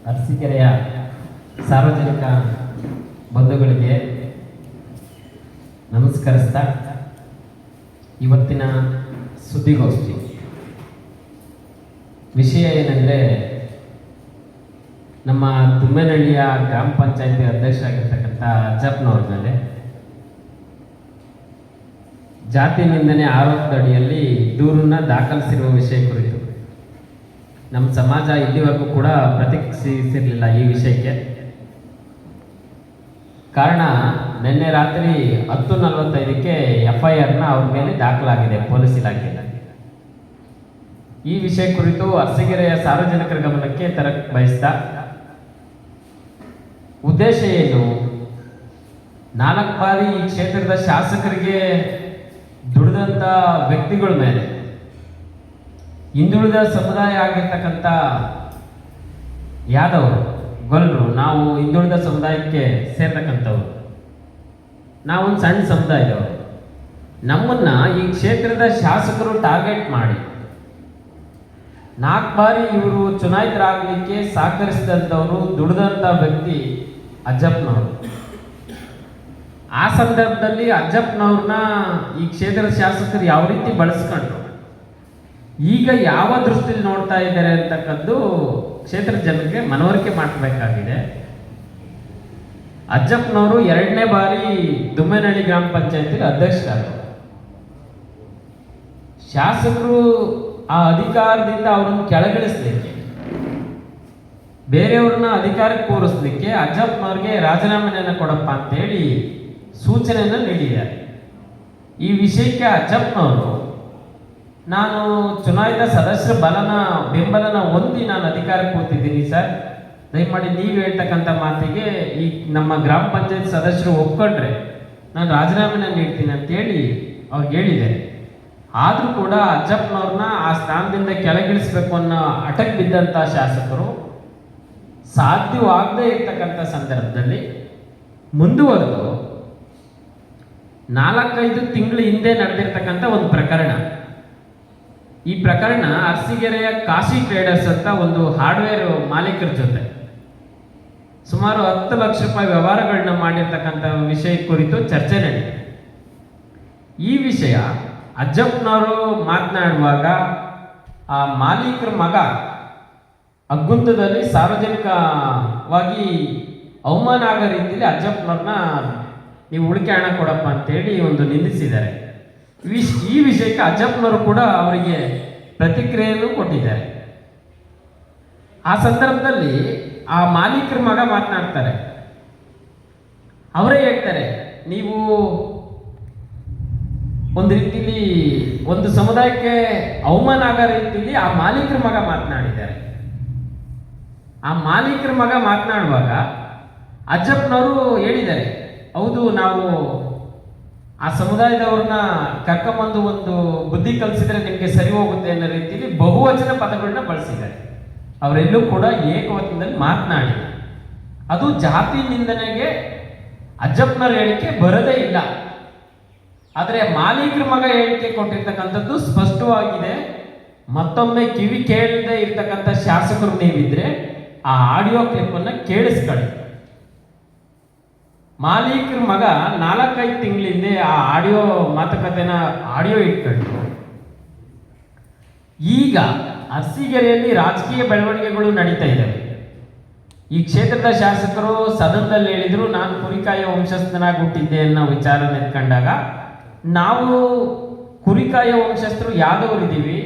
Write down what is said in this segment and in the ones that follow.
ಅರಸೀಕೆರೆಯ ಸಾರ್ವಜನಿಕ ಬಂಧುಗಳಿಗೆ ನಮಸ್ಕರಿಸ್ತಾ ಇವತ್ತಿನ ಸುದ್ದಿಗೋಷ್ಠಿ ವಿಷಯ ಏನೆಂದರೆ, ನಮ್ಮ ತುಮ್ಮೇನಹಳ್ಳಿಯ ಗ್ರಾಮ ಪಂಚಾಯತಿ ಅಧ್ಯಕ್ಷರಾಗಿರ್ತಕ್ಕಂಥ ಅಜ್ಜಪ್ಪನವ್ರ ಮೇಲೆ ಜಾತಿ ನಿಂದನೆ ಆರೋಪದಡಿಯಲ್ಲಿ ದೂರನ್ನು ದಾಖಲಿಸಿರುವ ವಿಷಯ ಕುರಿತು ನಮ್ಮ ಸಮಾಜ ಇಲ್ಲಿವರೆಗೂ ಕೂಡ ಪ್ರತಿಕ್ರಿಯಿಸಿರಲಿಲ್ಲ ಈ ವಿಷಯಕ್ಕೆ. ಕಾರಣ, ನಿನ್ನೆ ರಾತ್ರಿ 10:45ಕ್ಕೆ FIRನ ಅವ್ರ ಮೇಲೆ ದಾಖಲಾಗಿದೆ ಪೊಲೀಸ್ ಇಲಾಖೆಯಲ್ಲಿ. ಈ ವಿಷಯ ಕುರಿತು ಅರಸೀಕೆರೆಯ ಸಾರ್ವಜನಿಕರ ಗಮನಕ್ಕೆ ತರಕ್ಕೆ ಬಯಸ್ತಾ, ಉದ್ದೇಶ ಏನು? 4 ಬಾರಿ ಈ ಕ್ಷೇತ್ರದ ಶಾಸಕರಿಗೆ ದುಡಿದಂಥ ವ್ಯಕ್ತಿಗಳ ಮೇಲೆ ಹಿಂದುಳಿದ ಸಮುದಾಯ ಆಗಿರ್ತಕ್ಕಂಥ ಯಾದವರು, ಗೊಲ್ಲರು, ನಾವು ಹಿಂದುಳಿದ ಸಮುದಾಯಕ್ಕೆ ಸೇರ್ತಕ್ಕಂಥವ್ರು, ನಾವೊಂದು ಸಣ್ಣ ಸಮುದಾಯದವರು, ನಮ್ಮನ್ನ ಈ ಕ್ಷೇತ್ರದ ಶಾಸಕರು ಟಾರ್ಗೆಟ್ ಮಾಡಿ 4 ಬಾರಿ ಇವರು ಚುನಾಯಿತರಾಗಲಿಕ್ಕೆ ಸಹಕರಿಸಿದಂಥವರು ದುಡಿದಂಥ ವ್ಯಕ್ತಿ ಅಜ್ಜಪ್ಪನವರು. ಆ ಸಂದರ್ಭದಲ್ಲಿ ಅಜ್ಜಪ್ಪನವ್ರನ್ನ ಈ ಕ್ಷೇತ್ರದ ಶಾಸಕರು ಯಾವ ರೀತಿ ಬಳಸ್ಕೊಂಡ್ರು, ಈಗ ಯಾವ ದೃಷ್ಟಿಯಲ್ಲಿ ನೋಡ್ತಾ ಇದ್ದಾರೆ ಅಂತಕ್ಕದ್ದು ಕ್ಷೇತ್ರದ ಜನರಿಗೆ ಮನವರಿಕೆ ಮಾಡಬೇಕಾಗಿದೆ. ಅಜ್ಜಪ್ಪನವರು 2ನೇ ಬಾರಿ ತುಮ್ಮೇನಹಳ್ಳಿ ಗ್ರಾಮ ಪಂಚಾಯತಿ ಅಧ್ಯಕ್ಷರಾದರು. ಶಾಸಕರು ಆ ಅಧಿಕಾರದಿಂದ ಅವರನ್ನು ಕೆಳಗಿಳಿಸ್ಲಿಕ್ಕೆ, ಬೇರೆಯವ್ರನ್ನ ಅಧಿಕಾರಕ್ಕೆ ಕೂರಿಸ್ಲಿಕ್ಕೆ ಅಜ್ಜಪ್ಪನವ್ರಿಗೆ ರಾಜೀನಾಮೆಯನ್ನು ಕೊಡಪ್ಪ ಅಂತೇಳಿ ಸೂಚನೆಯನ್ನು ನೀಡಿದ್ದಾರೆ. ಈ ವಿಷಯಕ್ಕೆ ಅಜ್ಜಪ್ಪನವರು, ನಾನು ಚುನಾಯಿತ ಸದಸ್ಯರ ಬೆಂಬಲನ ಹೊಂದಿ ನಾನು ಅಧಿಕಾರಕ್ಕೆ ಕೂತಿದ್ದೀನಿ ಸರ್, ದಯಮಾಡಿ ನೀವು ಹೇಳ್ತಕ್ಕಂಥ ಮಾತಿಗೆ ಈ ನಮ್ಮ ಗ್ರಾಮ ಪಂಚಾಯತ್ ಸದಸ್ಯರು ಒಪ್ಕೊಂಡ್ರೆ ನಾನು ರಾಜೀನಾಮೆನ ನೀಡ್ತೀನಿ ಅಂತೇಳಿ ಅವ್ರಿಗೆ ಹೇಳಿದೆ. ಆದರೂ ಕೂಡ ಅಜ್ಜಪ್ಪನವ್ರನ್ನ ಆ ಸ್ಥಾನದಿಂದ ಕೆಳಗಿಳಿಸ್ಬೇಕು ಅನ್ನೋ ಹಠಕ್ಕೆ ಬಿದ್ದಂಥ ಶಾಸಕರು ಸಾಧ್ಯವಾಗದೇ ಇರ್ತಕ್ಕಂಥ ಸಂದರ್ಭದಲ್ಲಿ ಮುಂದುವರೆದು 4-5 ತಿಂಗಳ ಹಿಂದೆ ನಡೆದಿರ್ತಕ್ಕಂಥ ಒಂದು ಪ್ರಕರಣ. ಈ ಪ್ರಕರಣ ಅರಸೀಕೆರೆಯ ಕಾಶಿ ಟ್ರೇಡರ್ಸ್ ಅಂತ ಒಂದು ಹಾರ್ಡ್ವೇರ್ ಮಾಲೀಕರ ಜೊತೆ ಸುಮಾರು 10 ಲಕ್ಷ ರೂಪಾಯಿ ವ್ಯವಹಾರಗಳನ್ನ ಮಾಡಿರ್ತಕ್ಕಂಥ ವಿಷಯ ಕುರಿತು ಚರ್ಚೆ ನಡೀತು. ಈ ವಿಷಯ ಅಜ್ಜಪ್ಪನವರು ಮಾತನಾಡುವಾಗ ಆ ಮಾಲೀಕರ ಮಗ ಅಗ್ಗುಂತದಲ್ಲಿ ಸಾರ್ವಜನಿಕವಾಗಿ ಅವಮಾನ ಆಗೋ ರೀತಿಯಲ್ಲಿ ಅಜ್ಜಪ್ಪನವ್ರನ್ನ ನೀವು ಉಳಿಕೆ ಹಣ ಕೊಡಪ್ಪ ಅಂತೇಳಿ ಒಂದು ನಿಂದಿಸಿದ್ದಾರೆ. ಈ ವಿಷಯಕ್ಕೆ ಅಜ್ಜಪ್ಪನವರು ಕೂಡ ಅವರಿಗೆ ಪ್ರತಿಕ್ರಿಯೆಯನ್ನು ಕೊಟ್ಟಿದ್ದಾರೆ. ಆ ಸಂದರ್ಭದಲ್ಲಿ ಆ ಮಾಲೀಕರ ಮಗ ಮಾತನಾಡ್ತಾರೆ. ಅವರೇ ಹೇಳ್ತಾರೆ, ನೀವು ಒಂದು ರೀತಿಲಿ ಒಂದು ಸಮುದಾಯಕ್ಕೆ ಅವಮಾನ ಆಗೋ ರೀತಿಯಲ್ಲಿ ಆ ಮಾಲೀಕರ ಮಗ ಮಾತನಾಡಿದ್ದಾರೆ. ಆ ಮಾಲೀಕರ ಮಗ ಮಾತನಾಡುವಾಗ ಅಜ್ಜಪ್ಪನವರು ಹೇಳಿದ್ದಾರೆ, ಹೌದು, ನಾವು ಆ ಸಮುದಾಯದವ್ರನ್ನ ಕರ್ಕೊಂಬಂದು ಒಂದು ಬುದ್ಧಿ ಕಲಿಸಿದ್ರೆ ನಿಮಗೆ ಸರಿ ಹೋಗುತ್ತೆ ಅನ್ನೋ ರೀತಿಯಲ್ಲಿ ಬಹುವಚನ ಪದಗಳನ್ನ ಬಳಸಿದ್ದಾರೆ. ಅವರೆಲ್ಲೂ ಕೂಡ ಏಕವಚನದಲ್ಲಿ ಮಾತನಾಡಿ, ಅದು ಜಾತಿ ನಿಂದನೆಗೆ ಅಜ್ಜಪ್ಪನವ್ರ ಹೇಳಿಕೆ ಬರದೇ ಇಲ್ಲ. ಆದರೆ ಮಾಲೀಕರ ಮಗ ಹೇಳಿಕೆ ಕೊಟ್ಟಿರ್ತಕ್ಕಂಥದ್ದು ಸ್ಪಷ್ಟವಾಗಿದೆ. ಮತ್ತೊಮ್ಮೆ ಕಿವಿ ಕೇಳದೆ ಇರ್ತಕ್ಕಂಥ ಶಾಸಕರು ನೀವಿದ್ರೆ ಆ ಆಡಿಯೋ ಕ್ಲಿಪ್ಪನ್ನು ಕೇಳಿಸ್ಕೊಳ್ಳಿ. ಮಾಲೀಕರ ಮಗ 4-5 ತಿಂಗಳಿಂದ ಆ ಆಡಿಯೋ ಮಾತುಕತೆನ ಇಟ್ಕೊಂಡು ಈಗ ಅರಸೀಕೆರೆಯಲ್ಲಿ ರಾಜಕೀಯ ಬೆಳವಣಿಗೆಗಳು ನಡೀತಾ ಇದ್ದಾವೆ. ಈ ಕ್ಷೇತ್ರದ ಶಾಸಕರು ಸದನದಲ್ಲಿ ಹೇಳಿದ್ರು, ನಾನು ಕುರಿಕಾಯ ವಂಶಸ್ಥನಾಗಿ ಹುಟ್ಟಿದ್ದೆ ಅನ್ನೋ ವಿಚಾರ ಎತ್ಕೊಂಡಾಗ, ನಾವು ಕುರಿಕಾಯ ವಂಶಸ್ಥರು ಯಾದವರಿದ್ದೀವಿ,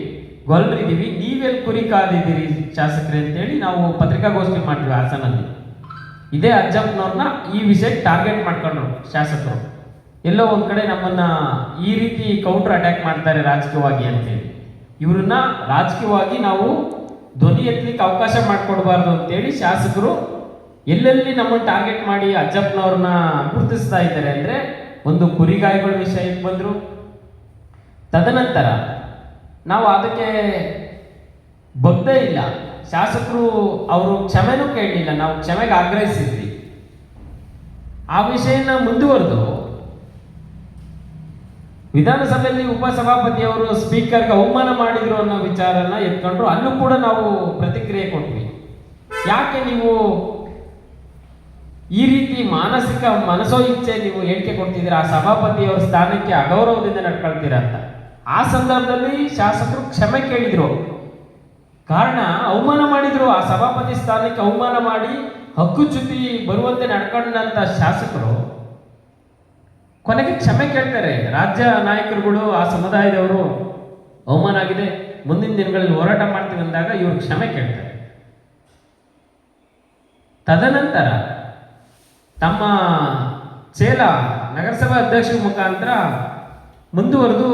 ಗೊಲ್ಲರಿದ್ದೀವಿ, ನೀವೆಲ್ಲಿ ಕುರಿ ಕಾದಿದ್ದೀರಿ ಶಾಸಕರೇ ಅಂತೇಳಿ ನಾವು ಪತ್ರಿಕಾಗೋಷ್ಠಿ ಮಾಡ್ತೀವಿ ಹಾಸನಲ್ಲಿ. ಇದೇ ಅಜ್ಜಪ್ಪನವ್ರನ್ನ ಈ ವಿಷಯಕ್ಕೆ ಟಾರ್ಗೆಟ್ ಮಾಡ್ಕೊಂಡ್ರು ಶಾಸಕರು. ಎಲ್ಲೋ ಒಂದು ಕಡೆ ನಮ್ಮನ್ನ ಈ ರೀತಿ ಕೌಂಟರ್ ಅಟ್ಯಾಕ್ ಮಾಡ್ತಾರೆ ರಾಜಕೀಯವಾಗಿ ಅಂತೇಳಿ, ಇವ್ರನ್ನ ರಾಜಕೀಯವಾಗಿ ನಾವು ಧ್ವನಿ ಎತ್ತಲಿಕ್ಕೆ ಅವಕಾಶ ಮಾಡಿಕೊಡ್ಬಾರ್ದು ಅಂತೇಳಿ ಶಾಸಕರು ಎಲ್ಲೆಲ್ಲಿ ನಮ್ಮನ್ನು ಟಾರ್ಗೆಟ್ ಮಾಡಿ ಅಜ್ಜಪ್ಪನವ್ರನ್ನ ಗುರುತಿಸ್ತಾ ಇದ್ದಾರೆ ಅಂದರೆ, ಒಂದು ಕುರಿಗಾಯಿಗಳ ವಿಷಯಕ್ಕೆ ಬಂದರು. ತದನಂತರ ನಾವು ಅದಕ್ಕೆ ಬಗ್ದೇ ಇಲ್ಲ, ಶಾಸಕರು ಅವರು ಕ್ಷಮೆನೂ ಕೇಳಲಿಲ್ಲ, ನಾವು ಕ್ಷಮೆಗೆ ಆಗ್ರಹಿಸಿದ್ವಿ. ಆ ವಿಷಯನ ಮುಂದುವರೆದು ವಿಧಾನಸಭೆಯಲ್ಲಿ ಉಪಸಭಾಪತಿಯವರು ಸ್ಪೀಕರ್ಗೆ ಅವಮಾನ ಮಾಡಿದ್ರು ಅನ್ನೋ ವಿಚಾರನ ಎತ್ಕೊಂಡ್ರು. ಅಲ್ಲೂ ಕೂಡ ನಾವು ಪ್ರತಿಕ್ರಿಯೆ ಕೊಟ್ವಿ. ಯಾಕೆ ನೀವು ಈ ರೀತಿ ಮಾನಸಿಕ ಮನಸೋ ಇಚ್ಛೆ ನೀವು ಹೇಳಿಕೆ ಕೊಡ್ತಿದ್ದೀರಾ, ಆ ಸಭಾಪತಿಯವರ ಸ್ಥಾನಕ್ಕೆ ಅಗೌರವದಿಂದ ನಡ್ಕೊಳ್ತೀರಾ ಅಂತ. ಆ ಸಂದರ್ಭದಲ್ಲಿ ಶಾಸಕರು ಕ್ಷಮೆ ಕೇಳಿದ್ರು. ಕಾರಣ ಅವಮಾನ ಮಾಡಿದ್ರು, ಆ ಸಭಾಪತಿ ಸ್ಥಾನಕ್ಕೆ ಅವಮಾನ ಮಾಡಿ ಹಕ್ಕುಚ್ಯುತಿ ಬರುವಂತೆ ನಡ್ಕೊಂಡಂತ ಶಾಸಕರು ಕೊನೆಗೆ ಕ್ಷಮೆ ಕೇಳ್ತಾರೆ. ರಾಜ್ಯ ನಾಯಕರುಗಳು ಆ ಸಮುದಾಯದವರು ಅವಮಾನ ಆಗಿದೆ, ಮುಂದಿನ ದಿನಗಳಲ್ಲಿ ಹೋರಾಟ ಮಾಡ್ತೀವಿ ಅಂದಾಗ ಇವರು ಕ್ಷಮೆ ಕೇಳ್ತಾರೆ. ತದನಂತರ ತಮ್ಮ ಚೇಲ ನಗರಸಭಾ ಅಧ್ಯಕ್ಷರ ಮುಖಾಂತರ ಮುಂದುವರೆದು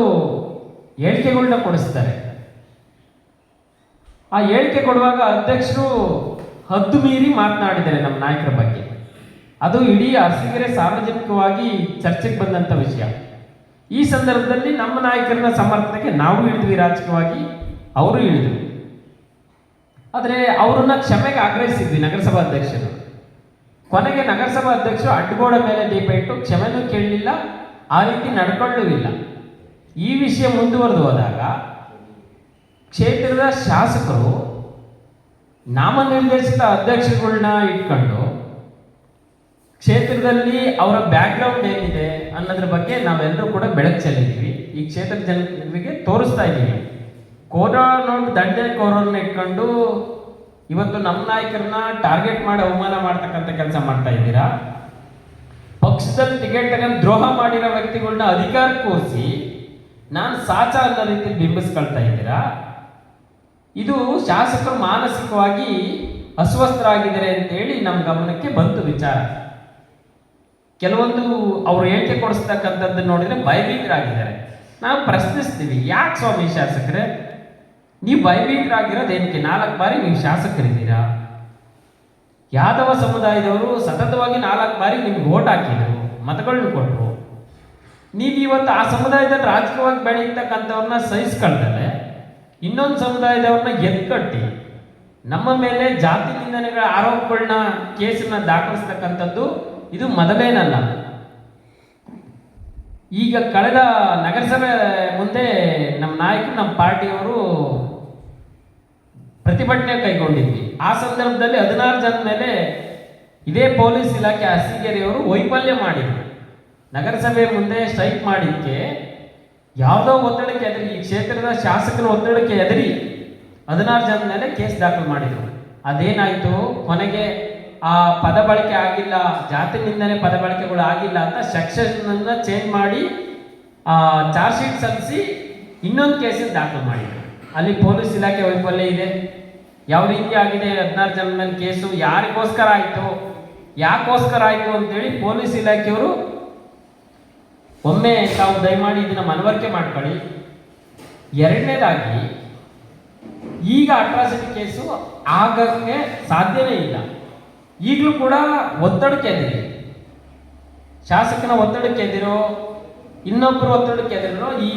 ಹೇಳಿಕೆಗಳನ್ನ ಕೊಡಿಸ್ತಾರೆ. ಆ ಹೇಳಿಕೆ ಕೊಡುವಾಗ ಅಧ್ಯಕ್ಷರು ಹದ್ದು ಮೀರಿ ಮಾತನಾಡಿದ್ದಾರೆ ನಮ್ಮ ನಾಯಕರ ಬಗ್ಗೆ. ಅದು ಇಡೀ ಅರಸೀಕೆರೆ ಸಾರ್ವಜನಿಕವಾಗಿ ಚರ್ಚೆಗೆ ಬಂದಂಥ ವಿಷಯ. ಈ ಸಂದರ್ಭದಲ್ಲಿ ನಮ್ಮ ನಾಯಕರನ್ನ ಸಮರ್ಥನೆಗೆ ನಾವು ಇಳಿದ್ವಿ, ರಾಜಕೀಯವಾಗಿ ಅವರು ಇಳಿದ್ರು. ಆದರೆ ಅವರನ್ನ ಕ್ಷಮೆಗೆ ಆಗ್ರಹಿಸಿದ್ವಿ ನಗರಸಭಾ ಅಧ್ಯಕ್ಷರು. ಕೊನೆಗೆ ನಗರಸಭಾ ಅಧ್ಯಕ್ಷರು ಅಡ್ಡಗೋಡ ಮೇಲೆ ದೀಪ ಇಟ್ಟು ಕ್ಷಮೆನೂ ಕೇಳಲಿಲ್ಲ, ಆ ರೀತಿ ನಡ್ಕೊಳ್ಳೂ ಇಲ್ಲ. ಈ ವಿಷಯ ಮುಂದುವರೆದು ಹೋದಾಗ ಕ್ಷೇತ್ರದ ಶಾಸಕರು ನಾಮನಿರ್ದೇಶಿತ ಅಧ್ಯಕ್ಷರುಗಳನ್ನ ಇಟ್ಕೊಂಡು ಕ್ಷೇತ್ರದಲ್ಲಿ ಅವರ ಬ್ಯಾಕ್ಗ್ರೌಂಡ್ ಏನಿದೆ ಅನ್ನೋದ್ರ ಬಗ್ಗೆ ನಾವೆಲ್ಲರೂ ಕೂಡ ಬೆಳಕು ಚೆಲ್ಲಿದ್ದೀವಿ. ಈ ಕ್ಷೇತ್ರದ ಜನರಿಗೆ ತೋರಿಸ್ತಾ ಇದ್ದೀವಿ. ಕೋರೋನಾ ದಂಡೆಕೋರನ್ನ ಇಟ್ಕೊಂಡು ಇವತ್ತು ನಮ್ಮ ನಾಯಕರನ್ನ ಟಾರ್ಗೆಟ್ ಮಾಡಿ ಅವಮಾನ ಮಾಡ್ತಕ್ಕಂಥ ಕೆಲಸ ಮಾಡ್ತಾ ಇದ್ದೀರಾ. ಪಕ್ಷದಲ್ಲಿ ಟಿಕೆಟ್ ತಗೊಂಡು ದ್ರೋಹ ಮಾಡಿರೋ ವ್ಯಕ್ತಿಗಳನ್ನ ಅಧಿಕಾರ ಕೂರಿಸಿ ನಾನು ಸಾಚ ಅನ್ನೋ ರೀತಿಯಲ್ಲಿ ಬಿಂಬಿಸ್ಕೊಳ್ತಾ ಇದ್ದೀರಾ. ಇದು ಶಾಸಕರು ಮಾನಸಿಕವಾಗಿ ಅಸ್ವಸ್ಥರಾಗಿದ್ದಾರೆ ಅಂತೇಳಿ ನಮ್ಮ ಗಮನಕ್ಕೆ ಬಂತು ವಿಚಾರ. ಕೆಲವೊಂದು ಅವರು ಹೇಳಿಕೆ ಕೊಡಿಸ್ತಕ್ಕಂಥದ್ದು ನೋಡಿದ್ರೆ ಭಯಭೀತರಾಗಿದ್ದಾರೆ. ನಾವು ಪ್ರಶ್ನಿಸ್ತೀವಿ, ಯಾಕೆ ಸ್ವಾಮಿ ಶಾಸಕರೇ ನೀವು ಭಯಭೀತರಾಗಿರೋದು ಏನಕ್ಕೆ? 4 ಬಾರಿ ನೀವು ಶಾಸಕರಿದ್ದೀರಾ. ಯಾದವ ಸಮುದಾಯದವರು ಸತತವಾಗಿ 4 ಬಾರಿ ನಿಮ್ಗೆ ಓಟ್ ಹಾಕಿದ್ರು, ಮತಗಳನ್ನ ಕೊಟ್ಟರು. ನೀವು ಇವತ್ತು ಆ ಸಮುದಾಯದಲ್ಲಿ ರಾಜಕೀಯವಾಗಿ ಬೆಳೀತಕ್ಕಂಥವ್ರನ್ನ ಸಹಿಸ್ಕೊಳ್ತಾರೆ, ಇನ್ನೊಂದು ಸಮುದಾಯದವ್ರನ್ನ ಎತ್ಕಟ್ಟಿ ನಮ್ಮ ಮೇಲೆ ಜಾತಿ ನಿಂದನೆಗಳ ಆರೋಪಗಳನ್ನ ಕೇಸನ್ನ ದಾಖಲಿಸ್ತಕ್ಕಂಥದ್ದು ಇದು ಮೊದಲೇನಲ್ಲ. ಈಗ ಕಳೆದ ನಗರಸಭೆ ಮುಂದೆ ನಮ್ಮ ನಾಯಕರು, ನಮ್ಮ ಪಾರ್ಟಿಯವರು ಪ್ರತಿಭಟನೆ ಕೈಗೊಂಡಿದ್ವಿ. ಆ ಸಂದರ್ಭದಲ್ಲಿ 16 ಜನ ಮೇಲೆ ಇದೇ ಪೊಲೀಸ್ ಇಲಾಖೆ ಅರಸೀಕೆರೆಯವರು ವೈಫಲ್ಯ ಮಾಡಿದ್ರು. ನಗರಸಭೆ ಮುಂದೆ ಸ್ಟ್ರೈಕ್ ಮಾಡಿದ್ದಕ್ಕೆ ಯಾವುದೋ ಒತ್ತಡಕ್ಕೆ ಎದುರಿ, ಈ ಕ್ಷೇತ್ರದ ಶಾಸಕರ ಒತ್ತಡಕ್ಕೆ ಎದುರಿ 16 ಜನ ಮೇಲೆ ಕೇಸ್ ದಾಖಲು ಮಾಡಿದರು. ಅದೇನಾಯಿತು, ಕೊನೆಗೆ ಆ ಪದ ಬಳಕೆ ಆಗಿಲ್ಲ, ಜಾತಿ ನಿಂದನೆ ಪದ ಬಳಕೆಗಳು ಆಗಿಲ್ಲ ಅಂತ ಸೆಕ್ಷನ್ ಚೇಂಜ್ ಮಾಡಿ ಚಾರ್ಜ್ ಶೀಟ್ ಸಲ್ಲಿಸಿ ಇನ್ನೊಂದು ಕೇಸನ್ನು ದಾಖಲು ಮಾಡಿದರು. ಅಲ್ಲಿ ಪೊಲೀಸ್ ಇಲಾಖೆ ವೈಫಲ್ಯ ಇದೆ. ಯಾವ ರೀತಿ ಆಗಿದೆ, 16 ಜನ ಮೇಲೆ ಕೇಸು ಯಾರಿಗೋಸ್ಕರ ಆಯಿತು, ಯಾಕೋಸ್ಕರ ಆಯಿತು ಅಂತೇಳಿ ಪೊಲೀಸ್ ಇಲಾಖೆಯವರು ಒಮ್ಮೆ ತಾವು ದಯಮಾಡಿ ಇದನ್ನು ಮನವರಿಕೆ ಮಾಡ್ಕೊಳ್ಳಿ. ಎರಡನೇದಾಗಿ, ಈಗ ಅಟ್ರಾಸಿಟಿ ಕೇಸು ಆಗಕ್ಕೆ ಸಾಧ್ಯನೇ ಇಲ್ಲ. ಈಗಲೂ ಕೂಡ ಒತ್ತಡಕ್ಕೆ ಎದಿರಿ, ಶಾಸಕನ ಒತ್ತಡಕ್ಕೆ ಎದಿರೋ, ಇನ್ನೊಬ್ಬರು ಒತ್ತಡಕ್ಕೆ ಎದಿರೋ ಈ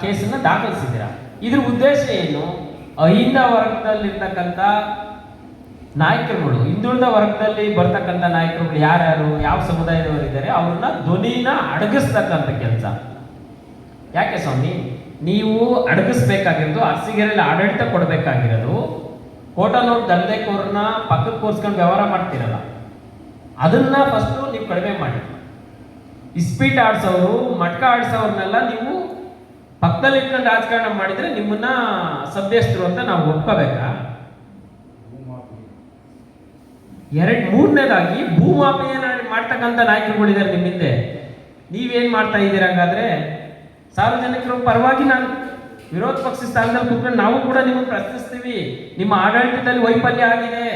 ಕೇಸನ್ನು ದಾಖಲಿಸಿದ್ದೀರಾ. ಇದ್ರ ಉದ್ದೇಶ ಏನು? ಅಹಿಂದ ವರ್ಗದಲ್ಲಿರ್ತಕ್ಕಂಥ ನಾಯಕರುಗಳು, ಹಿಂದುಳಿದ ವರ್ಗದಲ್ಲಿ ಬರ್ತಕ್ಕಂಥ ನಾಯಕರುಗಳು ಯಾರ್ಯಾರು, ಯಾವ ಸಮುದಾಯದವರು ಇದ್ದಾರೆ ಅವ್ರನ್ನ ಧ್ವನಿನ ಅಡಗಿಸ್ತಕ್ಕಂಥ ಕೆಲಸ. ಯಾಕೆ ಸ್ವಾಮಿ ನೀವು ಅಡಗಿಸ್ಬೇಕಾಗಿರೋದು? ಅರಸೀಕೆರೆಯಲ್ಲಿ ಆಡಳಿತ ಕೊಡಬೇಕಾಗಿರೋದು ಕೋಟನೋಟ್ ದಂಧೆಕೋರನ್ನ ಪಕ್ಕಕ್ಕೆ ಕೂರಿಸ್ಕೊಂಡು ವ್ಯವಹಾರ ಮಾಡ್ತಿರಲ್ಲ, ಅದನ್ನ ಫಸ್ಟು ನೀವು ಕಡಿಮೆ ಮಾಡಿ. ಇಸ್ಪೀಟ್ ಆಡ್ಸೋರು, ಮಟ್ಕ ಆಡ್ಸೋರ್ನೆಲ್ಲ ನೀವು ಪಕ್ಕದಲ್ಲಿ ಇಟ್ಕೊಂಡು ರಾಜಕಾರಣ ಮಾಡಿದ್ರೆ ನಿಮ್ಮನ್ನ ಸಭ್ಯಸ್ಥರು ಅಂತ ನಾವು ಒಪ್ಕೋಬೇಕಾ? ಮೂರನೇದಾಗಿ ಭೂಮಾಫಿಯ ಮಾಡ್ತಕ್ಕಂಥ ನಾಯಕರುಗಳಿದ್ದಾರೆ ನಿಮ್ಮ ಹಿಂದೆ. ನೀವೇನ್ ಮಾಡ್ತಾ ಇದ್ದೀರಾ? ಹಾಗಾದ್ರೆ ಸಾರ್ವಜನಿಕರ ಪರವಾಗಿ ನಾನು ವಿರೋಧ ಪಕ್ಷ ಸ್ಥಾನದಲ್ಲಿ ಕೂತ್ಕೊಂಡು ನಾವು ಕೂಡ ನಿಮ್ಮನ್ನು ಪ್ರಶ್ನಿಸ್ತೀವಿ. ನಿಮ್ಮ ಆಡಳಿತದಲ್ಲಿ ವೈಫಲ್ಯ ಆಗಿದೆ.